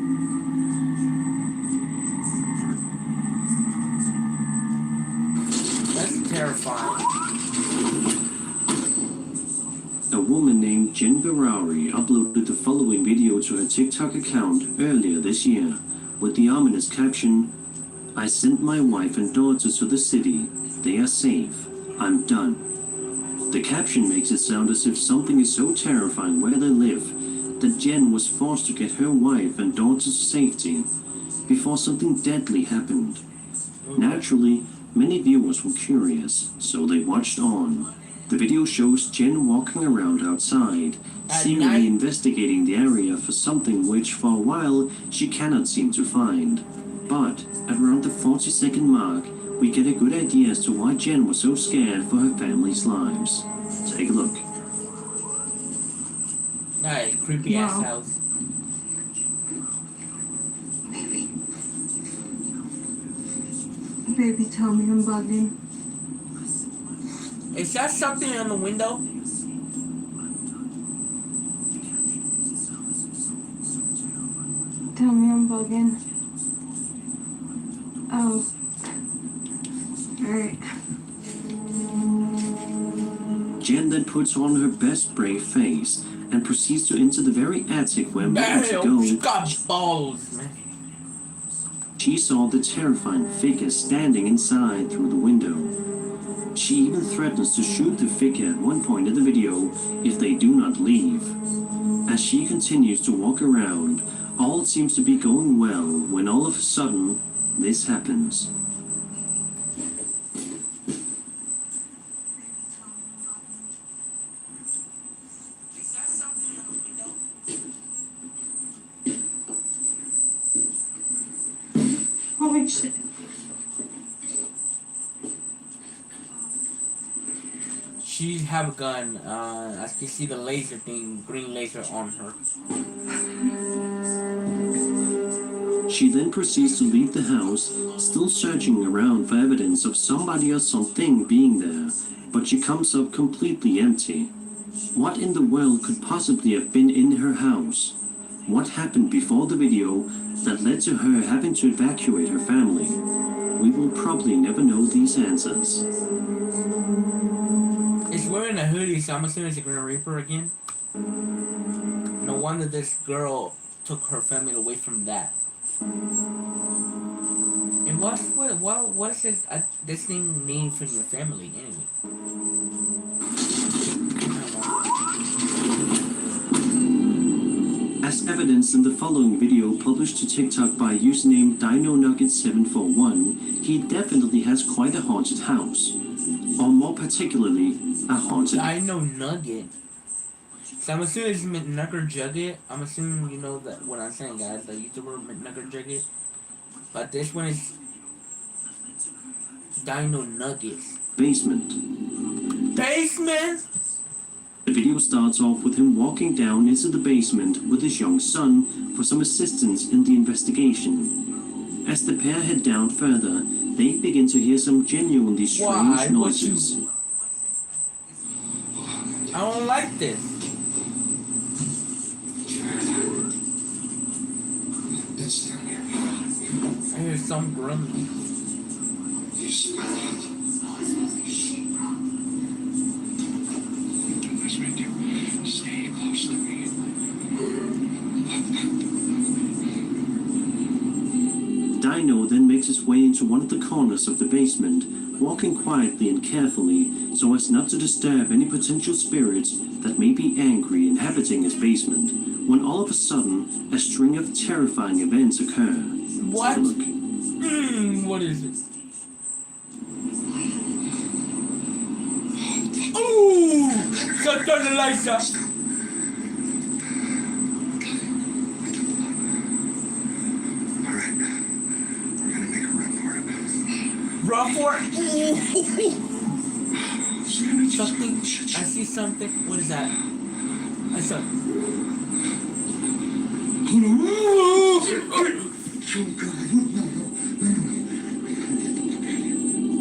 That's terrifying. A woman named Jen Berari uploaded the following video to her TikTok account earlier this year with the ominous caption, "I sent my wife and daughter to the city. They are safe. I'm done." The caption makes it sound as if something is so terrifying where they live that Jen was forced to get her wife and daughter to safety before something deadly happened. Naturally, many viewers were curious, so they watched on. The video shows Jen walking around outside, At seemingly night? investigating the area for something which for a while she cannot seem to find. But at around the 40-second mark, we get a good idea as to why Jen was so scared for her family's lives. Take a look. Alright, creepy ass Wow. house. Baby, tell me I'm bugging. Is that something on the window? Tell me I'm bugging. Oh. Alright. Jen then puts on her best brave face and proceeds to enter the very attic where moments Damn, she ago got balls, man. she saw the terrifying figure standing inside through the window. She even threatens to shoot the figure at one point in the video if they do not leave. As she continues to walk around, all seems to be going well when all of a sudden, this happens. Holy shit. She have a gun. I can see the laser thing, green laser on her. She then proceeds to leave the house, still searching around for evidence of somebody or something being there, but she comes up completely empty. What in the world could possibly have been in her house? What happened before the video that led to her having to evacuate her family? We will probably never know these answers. It's wearing a hoodie, so I'm assuming it's a Grim Reaper again. No wonder this girl took her family away from that. And what does this thing mean for your family anyway? As evidenced in the following video published to TikTok by username DinoNugget741, he definitely has quite a haunted house. Or more particularly, a haunted... I know Nugget. So I'm assuming it's McNugger Jugget. I'm assuming you know that what I'm saying, guys. The YouTuber McNugger Jugget. But this one is Dino Nuggets. basement. Basement? The video starts off with him walking down into the basement with his young son for some assistance in the investigation. As the pair head down further, they begin to hear some genuinely strange noises. I don't like this. It's down here. I hear some grumbling. You smell it. Do this right there. Stay close to me. Dino then makes his way into one of the corners of the basement, walking quietly and carefully so as not to disturb any potential spirits that may be angry inhabiting his basement, when all of a sudden, a string of terrifying events occur. What? Take a look. What is it? Ooh! Shut down the lights up! Alright. We're gonna make a run for it. Run for it! Ooh. Sanity. Something. I see something. What is that? I saw.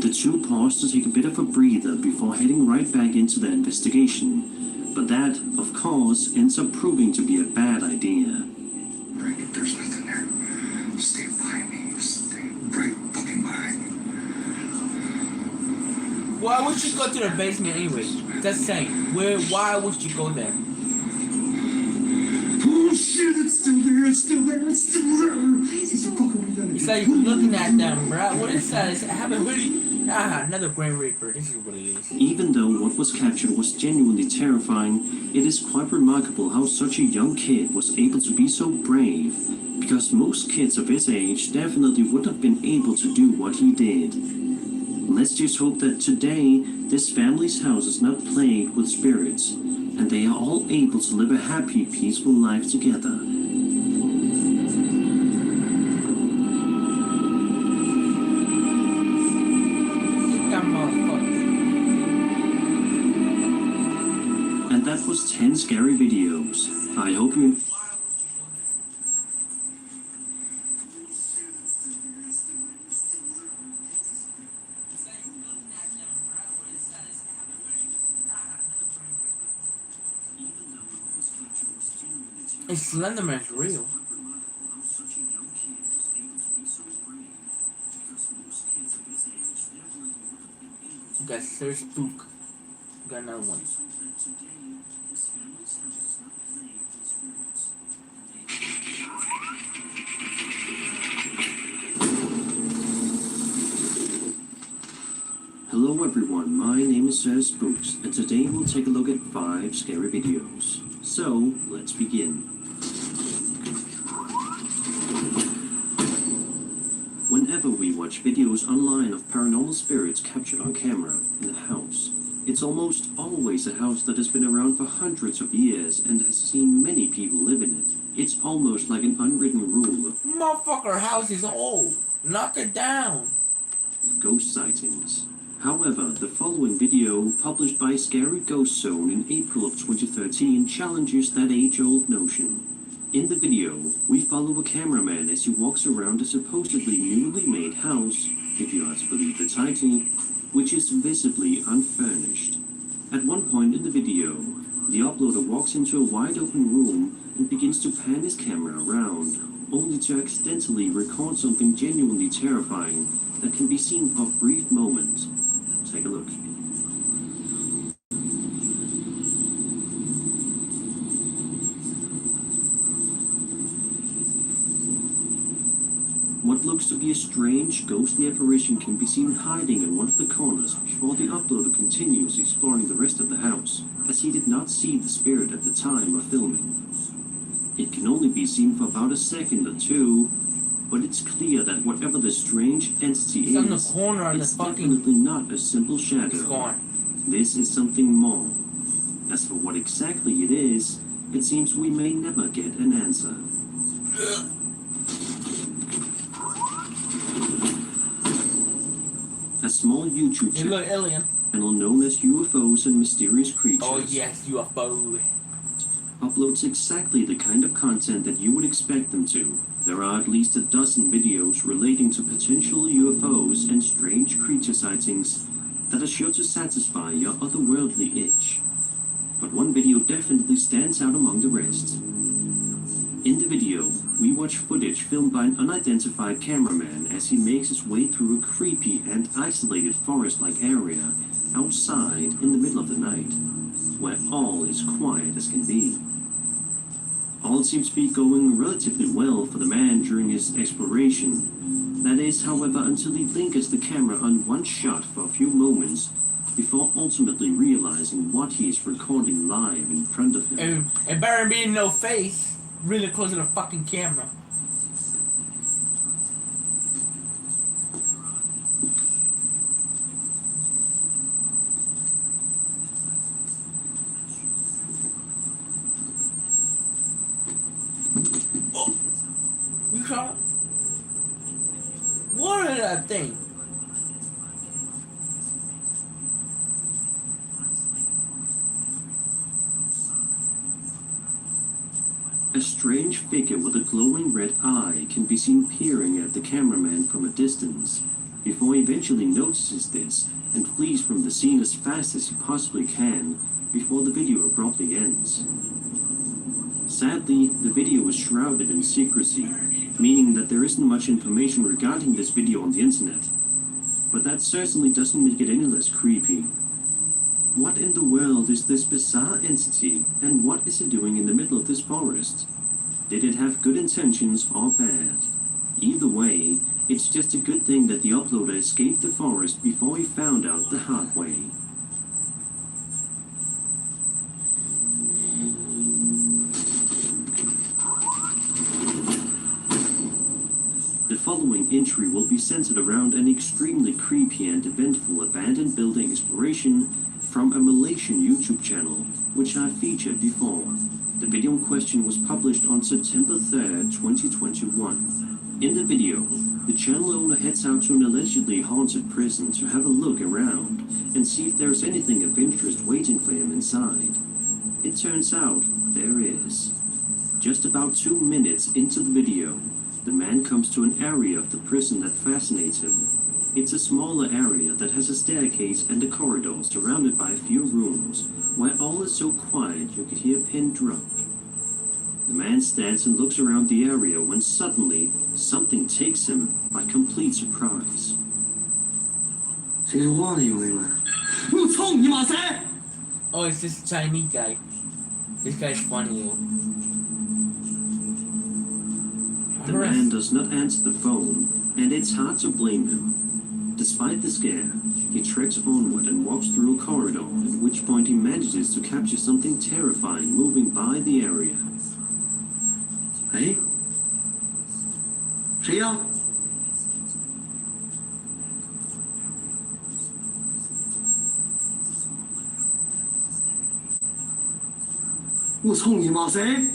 The two pause to take a bit of a breather before heading right back into their investigation. But that, of course, ends up proving to be a bad idea. Right, there's nothing there. Stay behind me. Stay right fucking behind me. Why would you go to the basement anyway? Just saying. Why would you go there? Oh shit, it's still there, it's still there, it's still there. It's fucking It's like looking at them, bro. What is that? It's, I have a hoodie. Ah, another Grim Reaper. This is what it is. Even though what was captured was genuinely terrifying, it is quite remarkable how such a young kid was able to be so brave, because most kids of his age definitely would have been able to do what he did. Let's just hope that today, this family's house is not plagued with spirits, and they are all able to live a happy, peaceful life together. That motherfucker. And that was 10 scary videos. I hope you... Is Slenderman's real? Got Sir Spook. Got another one. Hello everyone, my name is Sir Spooks, and today we'll take a look at 5 scary videos. So, let's begin. Whenever we watch videos online of paranormal spirits captured on camera in a house, it's almost always a house that has been around for hundreds of years and has seen many people live in it. It's almost like an unwritten rule of Motherfucker, house is old. Knock it down. ghost sightings. However, the following video, published by Scary Ghost Zone in April of 2013, challenges that age-old notion. In the video, we follow a cameraman as he walks around a supposedly newly made house, if you are to believe the title, which is visibly unfurnished. At one point in the video, the uploader walks into a wide-open room and begins to pan his camera around, only to accidentally record something genuinely terrifying that can be seen for a brief moment. Take a look. What looks to be a strange, ghostly apparition can be seen hiding in one of the corners before the uploader continues exploring the rest of the house, as he did not see the spirit at the time of filming. It can only be seen for about a second or two, but it's clear that whatever the strange entity It's on the is, corner of the it's fucking... definitely not a simple shadow. It's gone. This is something more. As for what exactly it is, it seems we may never get an answer. A small YouTube Hey, look, alien. channel known as UFOs and Mysterious Creatures Oh yes, UFO. uploads exactly the kind of content that you would expect them to. There are at least a dozen videos relating to potential UFOs and strange creature sightings that are sure to satisfy your otherworldly itch. But one video definitely stands out among the rest. In the video, we watch footage filmed by an unidentified cameraman as he makes his way through a creepy and isolated forest-like area outside in the middle of the night, where all is quiet as can be. All seems to be going relatively well for the man during his exploration. That is, however, until he lingers the camera on one shot for a few moments before ultimately realizing what he is recording live in front of him. And better be no face. Really close to the fucking camera. Oh, you saw it? What is that thing? A strange figure with a glowing red eye can be seen peering at the cameraman from a distance, before he eventually notices this and flees from the scene as fast as he possibly can, before the video abruptly ends. Sadly, the video is shrouded in secrecy, meaning that there isn't much information regarding this video on the internet. But that certainly doesn't make it any less creepy. What in the world is this bizarre entity, and what is it doing in the middle of this forest? Did it have good intentions or bad? Either way, it's just a good thing that the uploader escaped the forest before he found out the hard way. The following entry will be centered around an extremely creepy and eventful abandoned building exploration from a Malaysian YouTube channel, which I've featured before. The video in question was published on September 3rd, 2021. In the video, the channel owner heads out to an allegedly haunted prison to have a look around and see if there's anything of interest waiting for him inside. It turns out there is. Just about 2 minutes into the video, the man comes to an area of the prison that fascinates him. It's a smaller area that has a staircase and a corridor surrounded by a few rooms, where all is so quiet you could hear a pin drop. The man stands and looks around the area when suddenly something takes him by complete surprise. 谁说话呢，兄弟们？我操你妈谁！ Oh, it's this Chinese guy. This guy's funny. The man does not answer the phone, and it's hard to blame him. Despite the scare, he treks onward and walks through a corridor, at which point he manages to capture something terrifying moving by the area. 哎，谁呀？我操你妈！谁？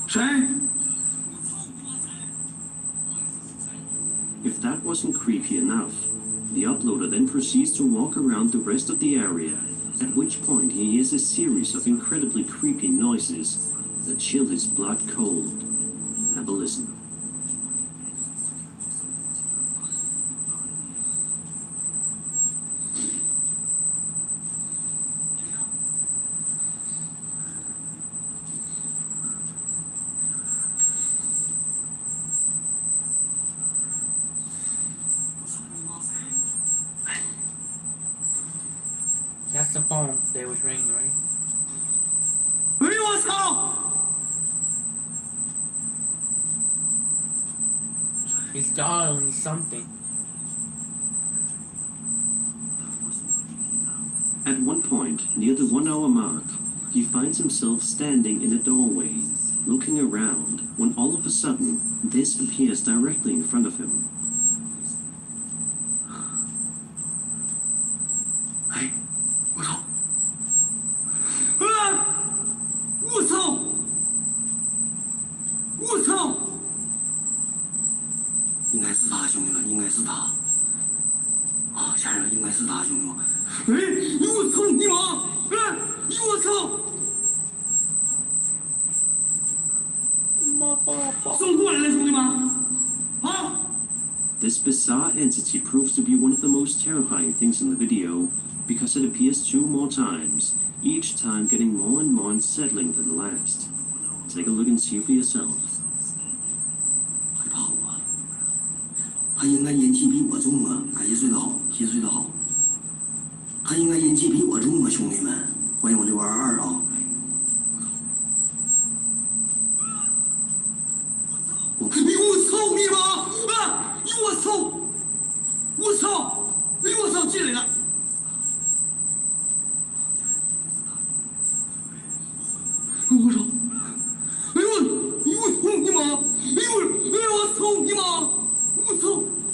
谁？ If that wasn't creepy enough, the uploader then proceeds to walk around the rest of the area, at which point he hears a series of incredibly creepy noises that chill his blood cold. Have a listen. That's the phone that was ringing, right? 哎呦我操！ He's dialing something. At one point, near the 1 hour mark, he finds himself standing in a doorway, looking around, when all of a sudden, this appears directly in front of him. 哎，我操！啊！我操！我操！ 应该是他，兄弟们，应该是他。啊，家人们，应该是他，兄弟们。哎，我操你妈！哎，我操！送过来了，兄弟们！啊！ This bizarre entity proves to be one of the most terrifying things in the video, because it appears 2 more times, each time getting more and more unsettling than the last. Take a look and see for yourself. 害怕我。他应该阴气比我重啊！感谢睡得好，谢谢睡得好。他应该阴气比我重啊，兄弟们，欢迎我622啊！我操你妈！啊！我操！我操！哎我操！进来了！我操！哎我操你妈！哎我操你妈！我操！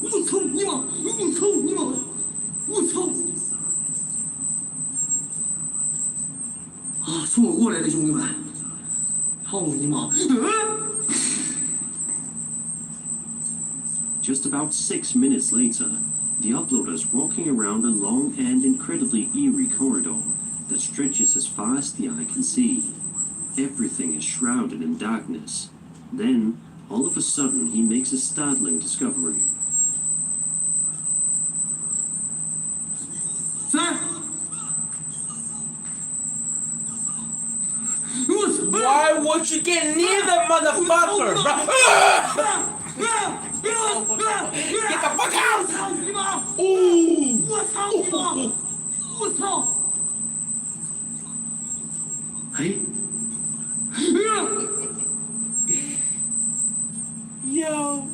我操你妈！我操你妈！我操！啊！送我过来的兄弟们，操你妈！Just about 6 minutes later, the uploader is walking around a long and incredibly eerie corridor that stretches as far as the eye can see. Everything is shrouded in darkness. Then, all of a sudden, he makes a startling discovery. 谁？我操 Why would you get near the motherfucker, bro? Get the fuck out! 我操你妈！ Ooh! 我操你妈！我操！ 哎， Yo!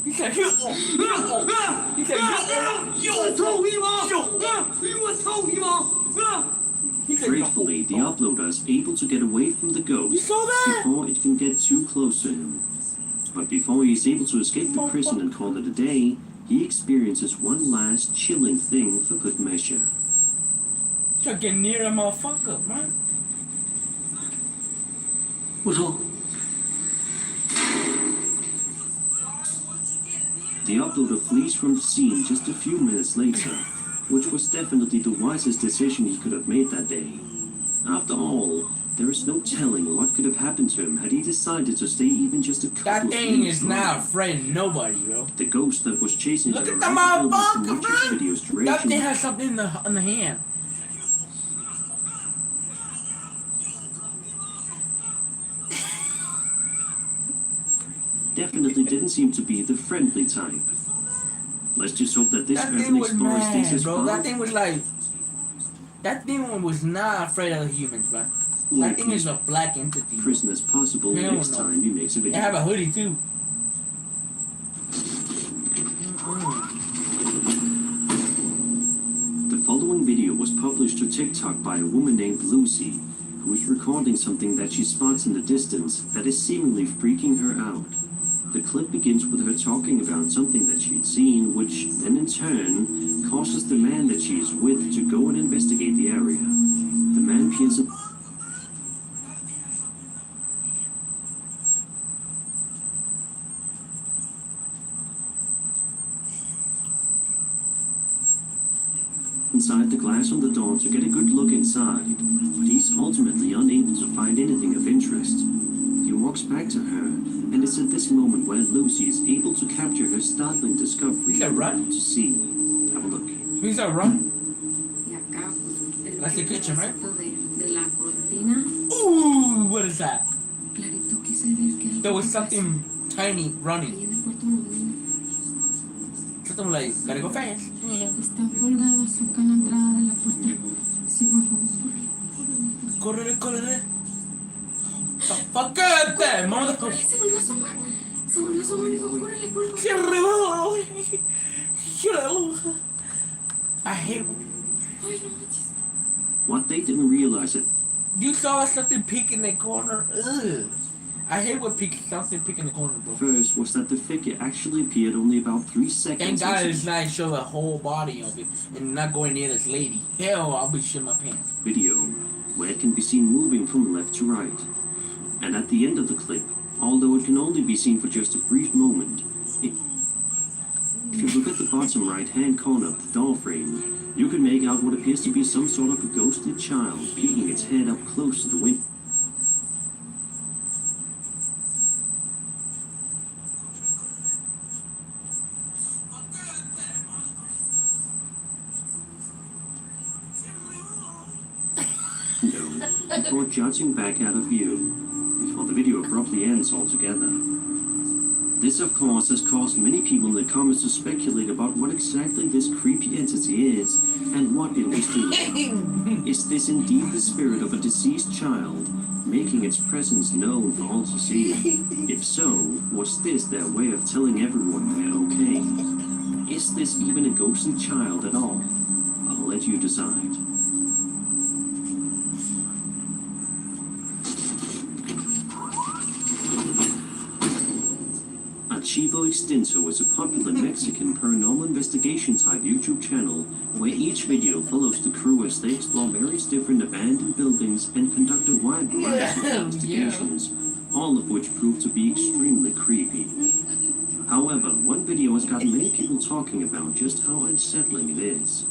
He said, "Yo!" He said, "Yo!" 我操你妈！我操你妈！ He said, Gratefully, the uploader is able to get away from the You ghost saw that? before it can get too close to him. But before he is able to escape the prison and call it a day, he experiences one last chilling thing for good measure. Try to get near that motherfucker, man. 我操！ boatload of fleas from the scene just a few minutes later, which was definitely the wisest decision he could have made that day. After all, there is no telling what could have happened to him had he decided to stay even just a couple That of thing minutes is not longer. afraid of nobody, bro. The ghost that was chasing Look her at the around the motherfucker, much of the bro. video's That duration thing has something in the hand. definitely didn't seem to be the friendly type. Let's just hope that this That urban thing was explorer stays mad, his bro. path. That thing was like. That thing was not afraid of humans, bro. That thing is a black entity. Prison as possible Hell next no. time he makes a They video. have a hoodie too. The following video was published to TikTok by a woman named Lucy, who is recording something that she spots in the distance that is seemingly freaking her out. The clip begins with her talking about something that she'd seen, which then in turn causes the man that she is with to go and investigate the area. The man peers inside the glass on the door to get a good look inside, but he's ultimately unable to find anything of interest. He walks back to her, and it's at this moment where Lucy is able to capture her startling discovery He's a run? to see. Have a look. Who's that run? Y acá, pues, el That's the kitchen, right? pedacito de la cortina. Ooh, what is that? Clarito que se ve que There was something tiny ahí running. en el cuarto no veo. Something like, gotta go fast. Están colgados acá en la entrada de la puerta. Sí, por favor. Corre, corre. The fuck is that, motherfucker? Se volvió a asomar. Se volvió a asomar. Dijo, córrele, por favor. I hate. Ay, no manches. What they didn't realize it You saw something peek in the corner. Ugh. I hate when something peek in the corner, bro. first was that the figure actually appeared only about 3 seconds Thank God into it's not show the whole body of it and not going near this lady. Hell, I'll be shitting my pants. the video, where it can be seen moving from left to right. And at the end of the clip, although it can only be seen for just a brief moment, if you look at the bottom right-hand corner of the door frame, you can make out what appears to be some sort of a ghostly child peeking its head up close to the window. Before jutting back out of view, before the video abruptly ends altogether. This, of course, has caused many people in the comments to speculate about what exactly this creepy entity is and what it was doing. Is this indeed the spirit of a deceased child, making its presence known for all to see? If so, was this their way of telling everyone they're okay? Is this even a ghostly child at all? I'll let you decide. Archivo Extinto is a popular Mexican paranormal investigation type YouTube channel where each video follows the crew as they explore various different abandoned buildings and conduct a wide variety of investigations, all of which prove to be extremely creepy. However, one video has gotten many people talking about just how unsettling it is.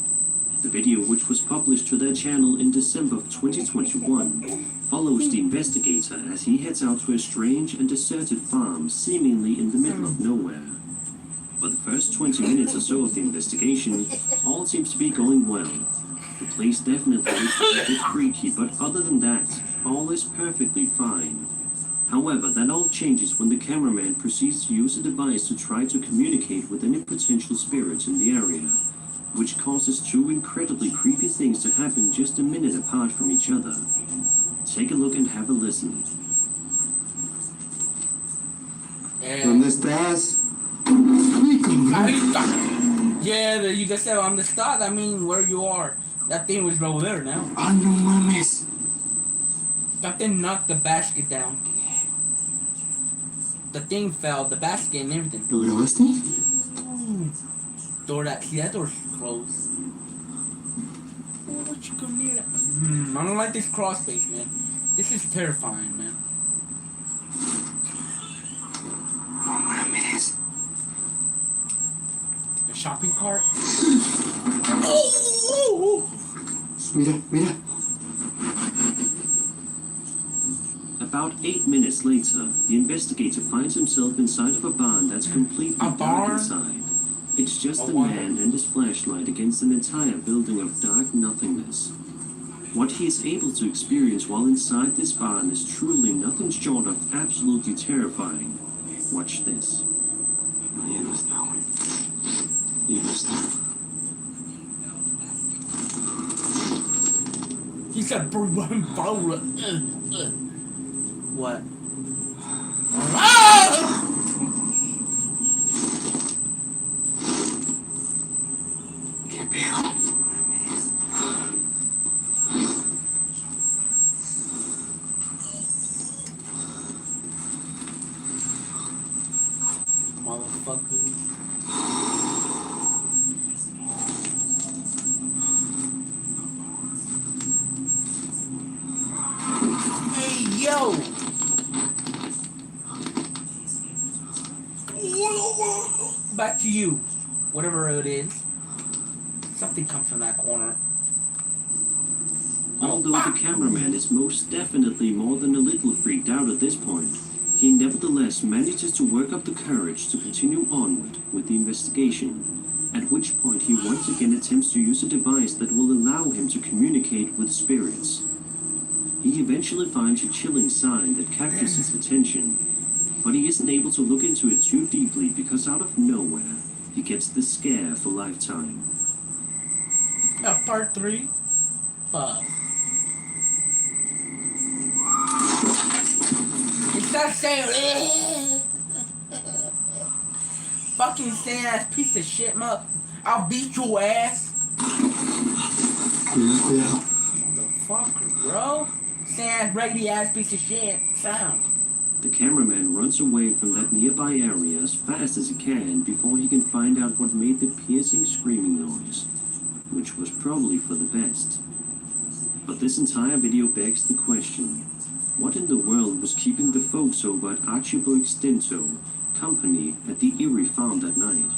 The video, which was published to their channel in December of 2021, follows the investigator as he heads out to a strange and deserted farm seemingly in the middle of nowhere. For the first 20 minutes or so of the investigation, all seems to be going well. The place definitely looks a bit freaky, but other than that, all is perfectly fine. However, that all changes when the cameraman proceeds to use a device to try to communicate with any potential spirits in the area, which causes two incredibly creepy things to happen just a minute apart from each other. Take a look and have a listen. ¿Dónde estás? Yeah, you just said on the start. I mean, where you are. That thing was over there now. Ah, no mames. That thing knocked the basket down. The thing fell, the basket and everything. ¿Lo grabaste? Door that, see that door's closed. Oh, what you come near that? I don't like this crawl space, man. This is terrifying, man. No mames. shopping cart. Mira. About 8 minutes later, the investigator finds himself inside of a barn that's completely A dark barn? inside. It's just A a barn? man and his flashlight against an entire building of dark nothingness. What he is able to experience while inside this barn is truly nothing short of absolutely terrifying. Watch this. Nadie no está, güey. Nadie no está. He said, What? ¿Qué pedo? Motherfucker. Hey, yo! Back to you. Whatever it is. Something comes from that corner. Although the cameraman is most definitely more than a little freaked out at this point, he nevertheless manages to work up the courage to continue onward with the investigation, at which point he once again attempts to use a device that will allow him to communicate with spirits. He eventually finds a chilling sign that captures his attention, but he isn't able to look into it too deeply because out of nowhere, he gets the scare for lifetime. Part 3. Fuck. It's not saying. Fucking saying ass piece of shit, mother. I'll beat your ass. Cuidado. Motherfucker, bro. Saying ass raggedy ass piece of shit. Sound. The cameraman runs away from that nearby area as fast as he can before he can find out what made the piercing screaming noise, which was probably for the best. But this entire video begs the question, what in the world was keeping the folks over at Archivo Extinto company at the Erie farm that night?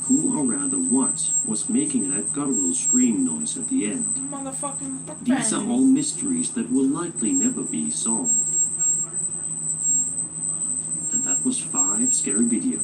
Who, or rather what, was making that guttural scream noise at the end? Motherfucking These are all mysteries that will likely never be solved. And that was 5 Scary Video.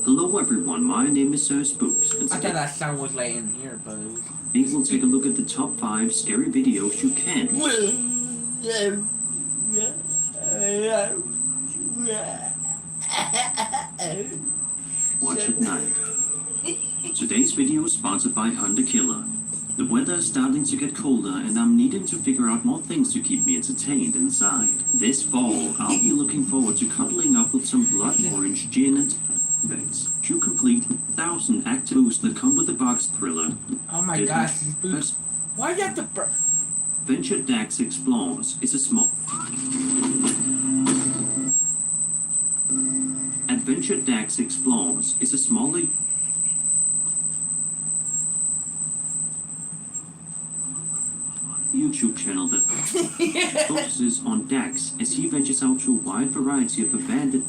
Hello everyone, my name is Sir Spooks, and I thought that sound was like in here, but it was... today we'll take a look at the top 5 scary videos you can't watch at night. Today's video is sponsored by Hunter Killer. The weather is starting to get colder and I'm needing to figure out more things to keep me entertained inside. This fall, I'll be looking forward to cuddling up with some blood orange gin and beds. To complete 1,000 active boosts that come with the box thriller. Oh my gosh, these boots. Why you have to... Adventure Dax Explores is a small... Adventure Dax Explores is a smaller YouTube channel that focuses on Dax as he ventures out to a wide variety of abandoned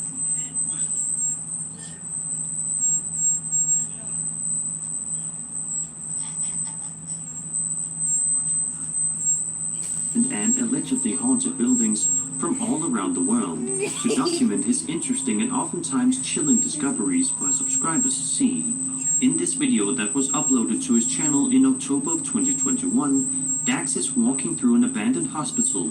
and allegedly haunted buildings from all around the world to document his interesting and oftentimes chilling discoveries for his subscribers to see. In this video that was uploaded to his channel in October of 2021, Dax is walking through an abandoned hospital,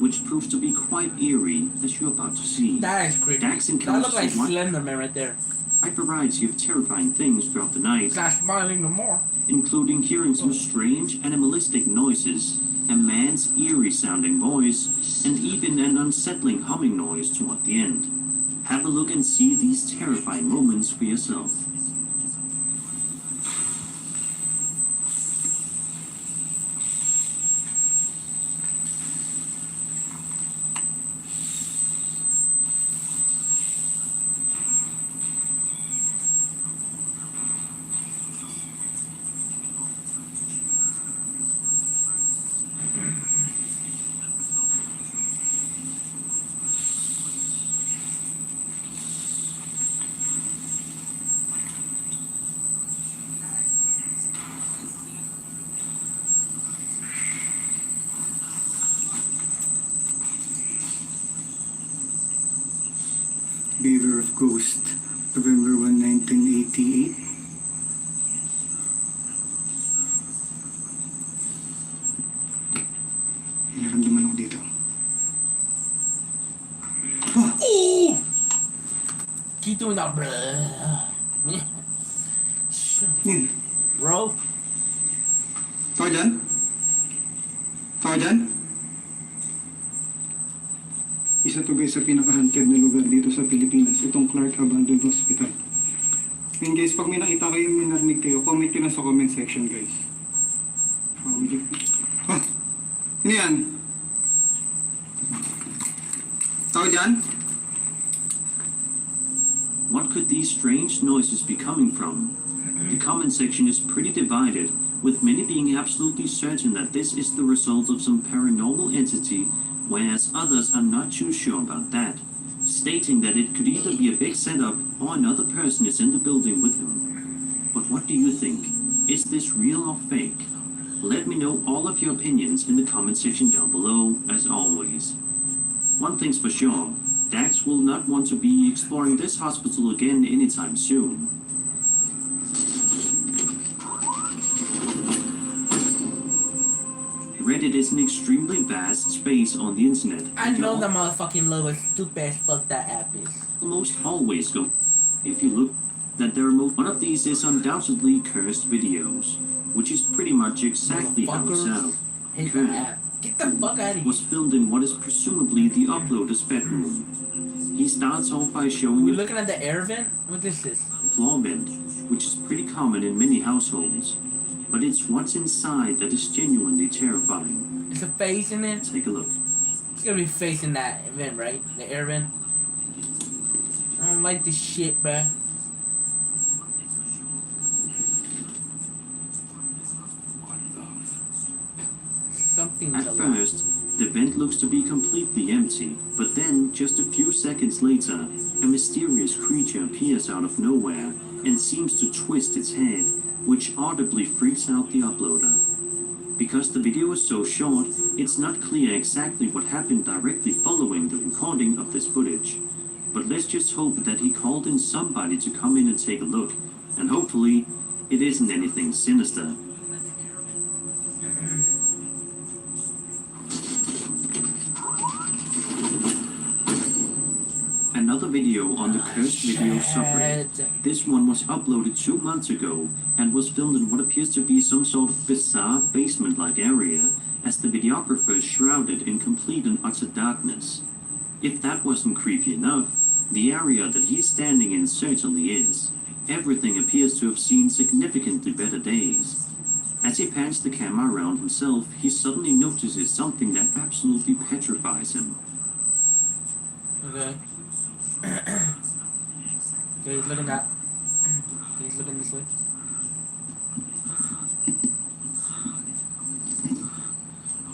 which proves to be quite eerie, as you're about to see. That is creepy. Dax That encounters looks like a Slenderman right there. wide variety of terrifying things throughout the night, He's not smiling no more. including hearing some strange animalistic noises, a man's eerie sounding voice, and even an unsettling humming noise toward the end. Have a look and see these terrifying moments for yourself. the bro. Tao dyan? Tao dyan? Isa to guys sa pinaka-haunted na lugar dito sa Pilipinas, itong Clark Abandoned Hospital. And guys, pag may nakita kayo, may narinig kayo, comment nyo lang sa comment section guys. Ano yan? Tao dyan? What could these strange noises be coming from? The comment section is pretty divided, with many being absolutely certain that this is the result of some paranormal entity, whereas others are not too sure about that, stating that it could either be a big setup or another person is in the building with him. But what do you think? Is this real or fake? Let me know all of your opinions in the comment section down below, as always. One thing's for sure, Dax will not want to be exploring this hospital again anytime soon. Reddit is an extremely vast space on the internet. I know the motherfucking little stupid as fuck that app is. Almost always go. If you look, that there are one of these is undoubtedly cursed videos, which is pretty much exactly how it sounds. Hate that app. Get the fuck out of here. Was filmed in what is presumably the uploader's bedroom. He starts off by showing We're looking at the air vent? What is this? a floor vent, which is pretty common in many households. But it's what's inside that is genuinely terrifying. It's a face in it? Take a look. It's gonna be facing that vent, right? The air vent? I don't like this shit, bruh. Something's At alive. first, the vent looks to be completely empty, but then, just a few seconds later, a mysterious creature appears out of nowhere and seems to twist its head, which audibly freaks out the uploader. Because the video is so short, it's not clear exactly what happened directly following the recording of this footage. But let's just hope that he called in somebody to come in and take a look, and hopefully, it isn't anything sinister. Another video on the Cursed Video subreddit. This one was uploaded 2 months ago and was filmed in what appears to be some sort of bizarre basement-like area, as the videographer is shrouded in complete and utter darkness. If that wasn't creepy enough, the area that he's standing in certainly is. Everything appears to have seen significantly better days. As he pans the camera around himself, he suddenly notices something that absolutely petrifies him. Okay. Okay, he's looking at. Okay, he's looking this way.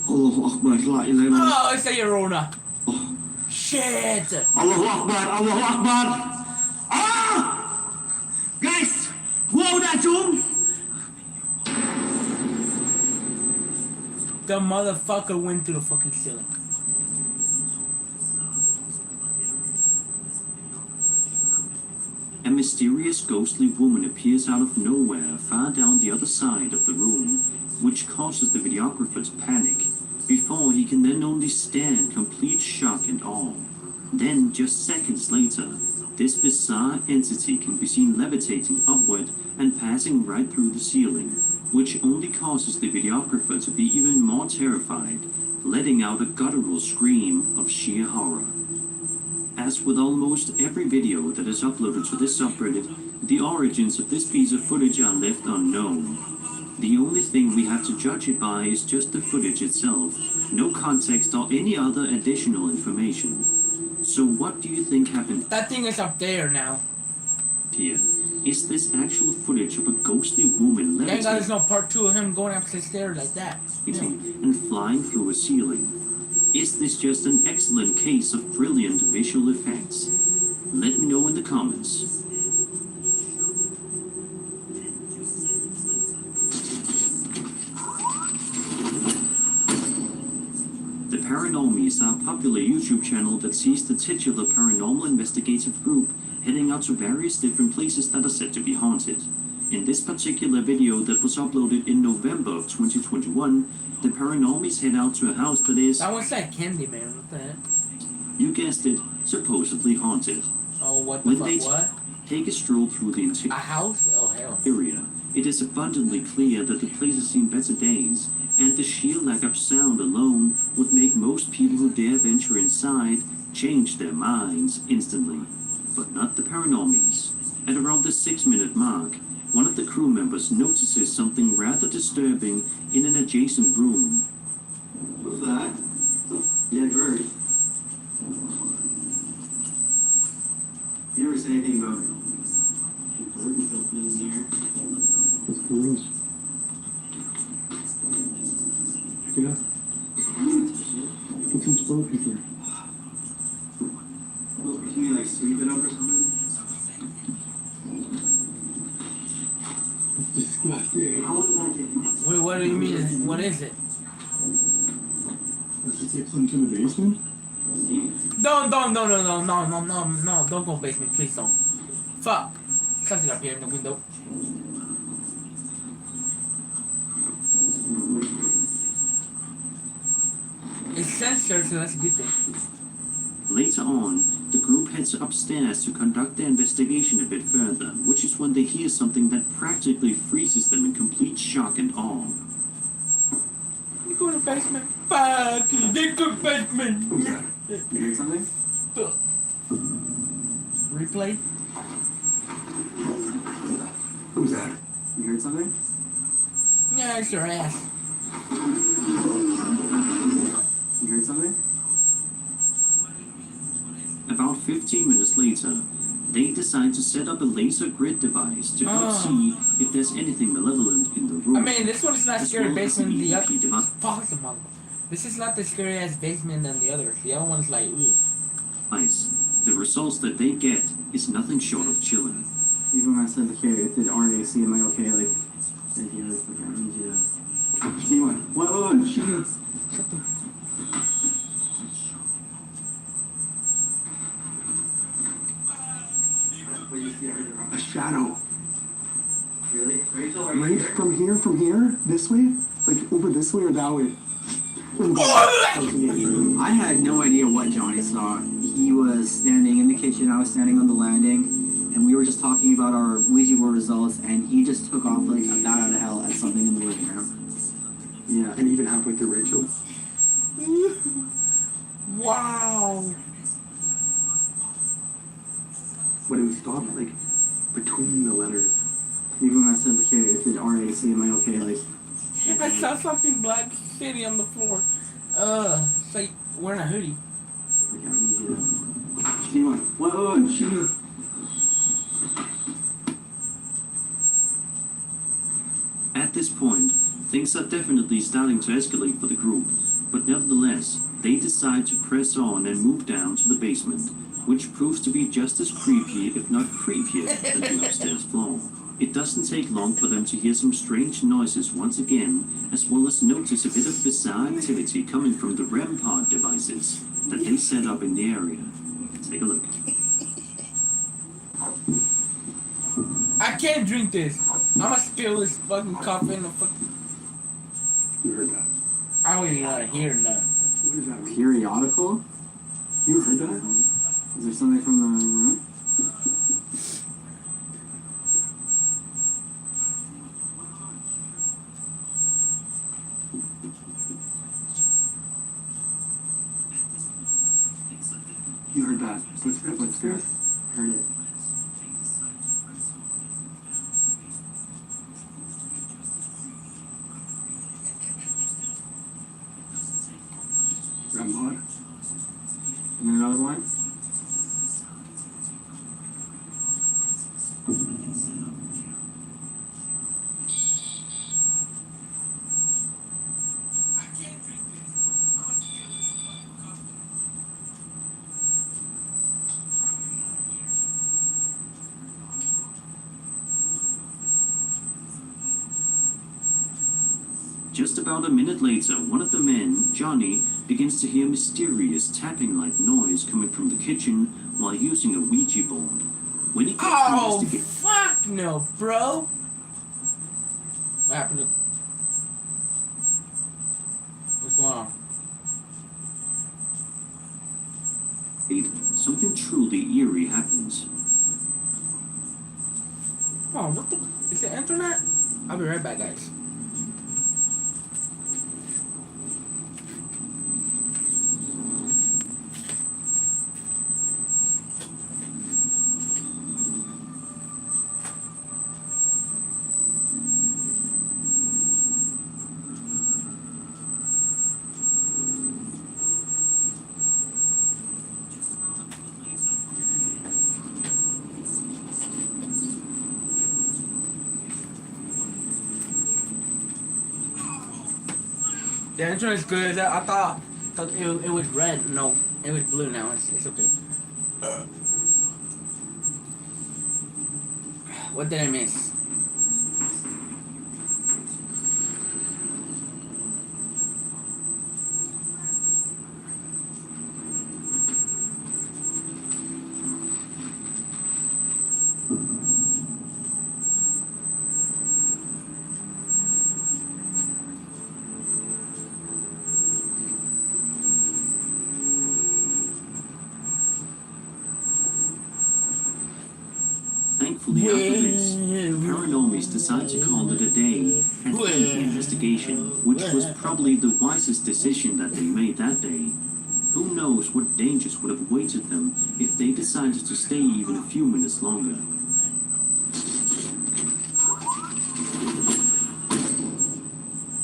Allahu Akbar, la ilaha illallah. Oh, it's a Yorona. Shit! Allahu Akbar, Allahu Akbar. Ah! Guys, wow dah jom. The motherfucker went through the fucking ceiling. A mysterious ghostly woman appears out of nowhere far down the other side of the room, which causes the videographer to panic, before he can then only stare in complete shock and awe. Then, just seconds later, this bizarre entity can be seen levitating upward and passing right through the ceiling, which only causes the videographer to be even more terrified, letting out a guttural scream of sheer horror. As with almost every video that is uploaded to this subreddit, the origins of this piece of footage are left unknown. The only thing we have to judge it by is just the footage itself, no context or any other additional information. So what do you think happened That thing is up there now. here? Is this actual footage of a ghostly woman Thank God there's levitating no part 2 of him going up the stairs like that. Yeah. and flying through a ceiling? Is this just an excellent case of brilliant visual effects? Let me know in the comments. The Paranormies are a popular YouTube channel that sees the titular paranormal investigative group heading out to various different places that are said to be haunted. In this particular video that was uploaded in November of 2021, the Paranormies head out to a house that is, That was like Candyman, what the heck? you guessed it, supposedly haunted. Oh, what the When fuck, they what? Take a stroll through the A house? Oh hell. interior. It is abundantly clear that the place has seen better days, and the sheer lack of sound alone would make most people who dare venture inside change their minds instantly. But not the paranormies. At around the 6-minute mark, one of the crew members notices something rather disturbing in an adjacent room. What's that? Dead bird. You ever say anything about bird and something in here? It's gross. Check it out. Get some smoke in here. Well, can you like sweep it up or something? It's disgusting. How would that get? Wait, what do you mean? What is it? Let's just take some to the basement. No, don't go basement, please don't. Fuck. Something up here in the window. It's censored, so that's a good thing. Later on, the group heads upstairs to conduct their investigation a bit further, which is when they hear something that practically freezes them in complete shock and awe. You go to the basement. Fuck. They go to the basement. Who's that? You heard something? Replay. Who's that? You heard something? Yeah, it's your ass. You heard something? About 15 minutes later, they decide to set up a laser grid device to help see if there's anything malevolent in the room. I mean, this one's not As scary well as basement than the the other. EVP device. Fuck the mother. This is not the scary ass basement than the others. The other one's like, ooh. The results that they get is nothing short of chilling. Even when I said, okay, it did RAC, am I okay? Like, thank you, like, I need you to... She went, what, she goes... A shadow. Really? Rachel, are Right from here, this way? Like over this way or that way? I had no idea what Johnny saw. He was standing in the kitchen, I was standing on the landing, and we were just talking about our Ouija board results, and he just took off like a bat out of hell at something in the living room. Yeah, and even halfway through Rachel. Wow. But it was stopped like between the letters. Even when I said, okay, it did RAC, am I okay? Like, I saw something black sitting on the floor. It's like wearing a hoodie. like, I need you to... She went, what, she goes... At this point, things are definitely starting to escalate for the group, but nevertheless, they decide to press on and move down to the basement, which proves to be just as creepy, if not creepier, than the upstairs floor. It doesn't take long for them to hear some strange noises once again, as well as notice a bit of bizarre activity coming from the REM pod devices that they set up in the area. Take a look. I can't drink this. I'ma spill this fucking coffee in the fuck. You heard that? I don't even want to hear none. What does that mean? Periodical? You heard that? Is there something from the room? You heard that? Footsteps upstairs? Heard it. Grandma? And another one? Just about a minute later, one of the men, Johnny, begins to hear mysterious tapping-like noise coming from the kitchen while using a Ouija board. When he goes to Oh, investigate, fuck no, bro. What happened to... What's going on? something truly eerie happens. The intro is good. I thought it was red. No, it was blue now. It's okay. What did I miss? Thankfully, after this, Paranormies decide to call it a day and end the investigation, which was probably the wisest decision that they made that day. Who knows what dangers would have awaited them if they decided to stay even a few minutes longer.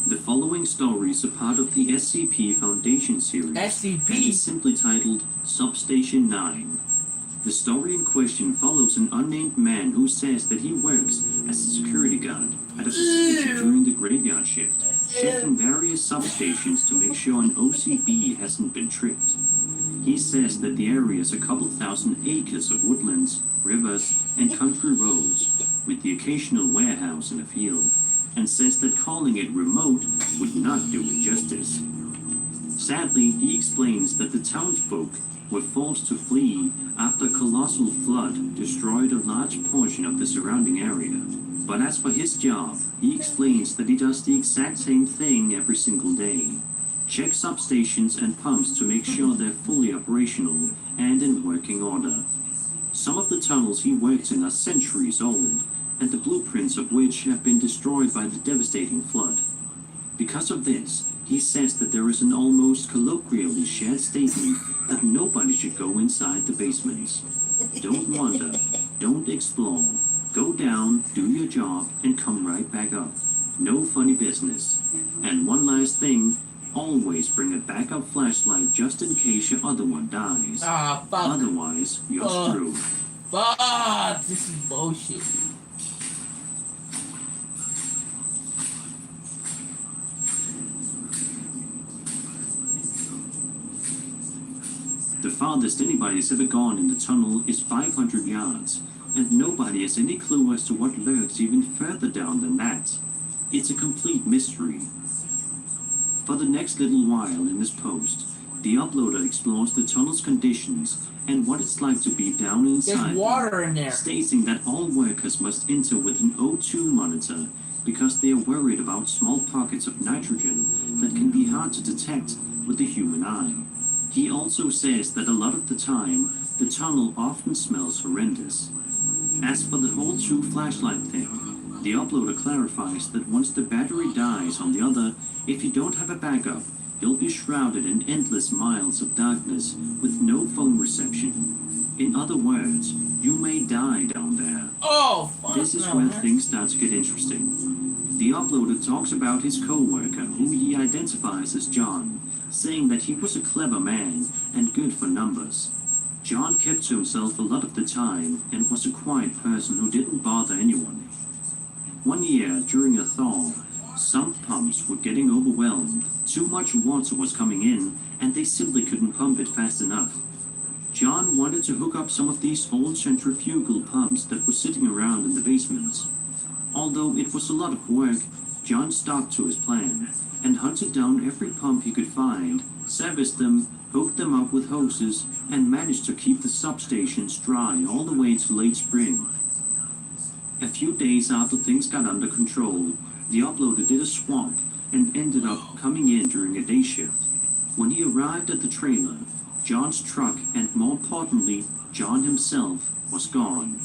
The following story is a part of the SCP Foundation series and is simply titled Substation 9. The story in question follows an unnamed man who says that he works as a security guard at a facility during the graveyard shift, checking various substations to make sure an OCB hasn't been tripped. He says that the area is a couple thousand acres of woodlands, rivers, and country roads, with the occasional warehouse in a field, and says that calling it remote would not do it justice. Sadly, he explains that the townsfolk were forced to flee after a colossal flood destroyed a large portion of the surrounding area. But as for his job, he explains that he does the exact same thing every single day. Check substations and pumps to make sure they're fully operational and in working order. Some of the tunnels he works in are centuries old, and the blueprints of which have been destroyed by the devastating flood. Because of this, he says that there is an almost colloquially shared statement that nobody should go inside the basements. Don't wander, don't explore, go down, do your job, and come right back up. No funny business. And one last thing, always bring a backup flashlight just in case your other one dies. Ah, fuck. Otherwise, you're screwed. Fuck! This is bullshit. The farthest anybody has ever gone in the tunnel is 500 yards, and nobody has any clue as to what lurks even further down than that. It's a complete mystery. For the next little while in this post, the uploader explores the tunnel's conditions and what it's like to be down inside. There's water in there. Stating that all workers must enter with an O2 monitor because they are worried about small pockets of nitrogen that can be hard to detect with the human eye. He also says that a lot of the time, the tunnel often smells horrendous. As for the whole two flashlight thing, the uploader clarifies that once the battery dies on the other, if you don't have a backup, you'll be shrouded in endless miles of darkness with no phone reception. In other words, you may die down there. Oh, fuck. This is no, where man. things start to get interesting. The uploader talks about his co-worker, who he identifies as John, saying that he was a clever man and good for numbers. John kept to himself a lot of the time and was a quiet person who didn't bother anyone. One year, during a thaw, some pumps were getting overwhelmed, too much water was coming in, and they simply couldn't pump it fast enough. John wanted to hook up some of these old centrifugal pumps that were sitting around in the basement. Although it was a lot of work, John stuck to his plan and hunted down every pump he could find, serviced them, hooked them up with hoses, and managed to keep the substations dry all the way to late spring. A few days after things got under control, the uploader did a swap and ended up coming in during a day shift. When he arrived at the trailer, John's truck and, more importantly, John himself was gone.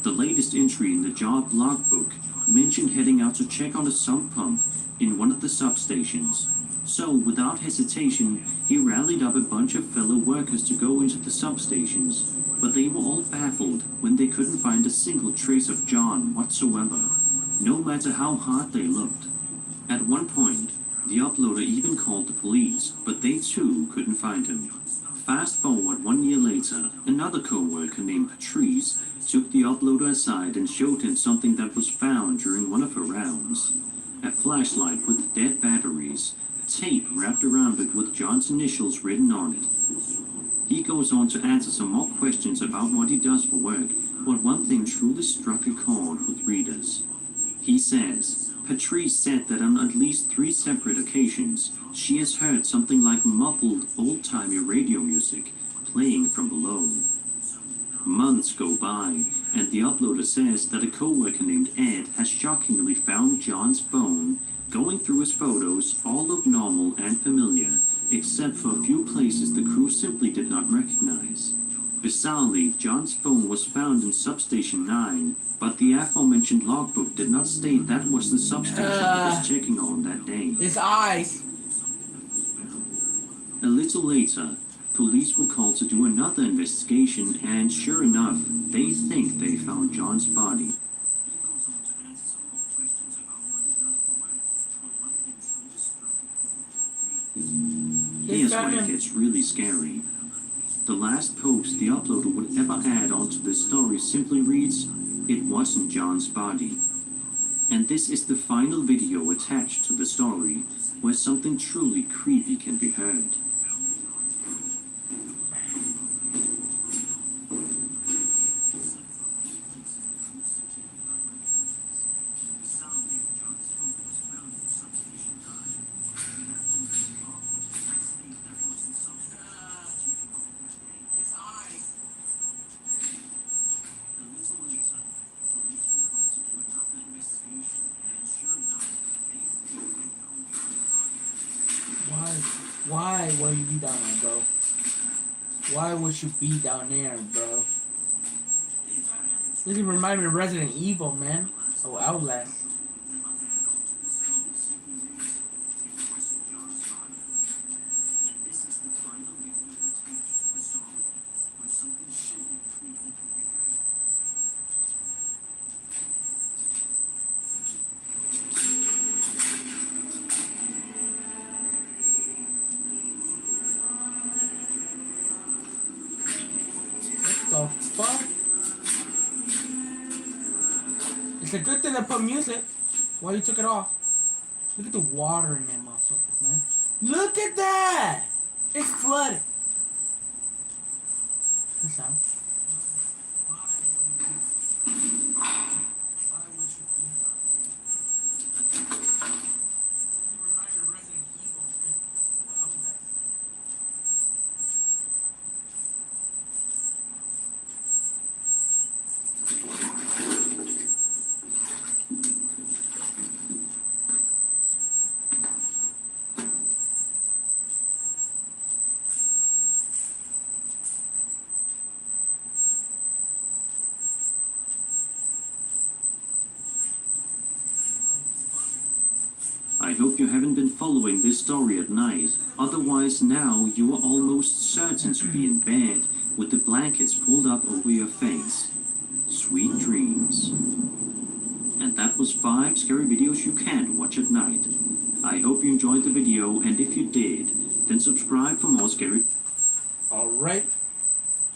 The latest entry in the job logbook mentioned heading out to check on a sump pump in one of the substations. So, without hesitation, he rallied up a bunch of fellow workers to go into the substations, but they were all baffled when they couldn't find a single trace of John whatsoever, no matter how hard they looked. At one point, the uploader even called the police, but they too couldn't find him. Fast forward 1 year later, another co-worker named Patrice took the uploader aside and showed him something that was found during one of her rounds. A flashlight with dead batteries, tape wrapped around it with John's initials written on it. He goes on to answer some more questions about what he does for work, but one thing truly struck a chord with readers. He says, Patrice said that on at least 3 separate occasions, she has heard something like muffled, old-timey radio music playing from below. Months go by, and the uploader says that a co-worker named Ed has shockingly found John's phone. Going through his photos, all look normal and familiar, except for a few places the crew simply did not recognize. Bizarrely, John's phone was found in Substation 9, but the aforementioned logbook did not state that was the substation he was checking on that day. His eyes. A little later, police were called to do another investigation, and sure enough, they think they found John's body. Here's where it gets really scary. The last post the uploader would ever add onto this story simply reads, "It wasn't John's body." And this is the final video attached to the story, where something truly creepy can be heard. Why would you be down there, bro? Why would you be down there, bro? This reminds me of Resident Evil, man. Oh, Outlast. The fuck? It's a good thing to put music. Why you took it off? Look at the water in that motherfucker, man. Look at that! It's flooded. That's how. I hope you haven't been following this story at night. Otherwise, now you are almost certain to be in bed with the blankets pulled up over your face. Sweet dreams. And that was 5 scary videos you can't watch at night. I hope you enjoyed the video, and if you did, then subscribe for more scary. Alright.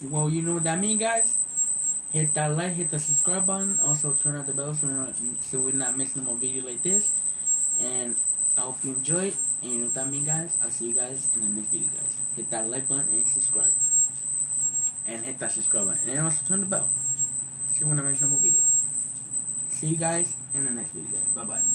Well, you know what that means, guys? Hit that like, hit the subscribe button. Also, turn on the bell so we're not missing more videos like this. And I hope you enjoyed. And you know what that means, guys? I'll see you guys in the next video, guys. Hit that like button and subscribe. And hit that subscribe button. And also turn the bell. See when I make some more videos. See you guys in the next video, guys. Bye-bye.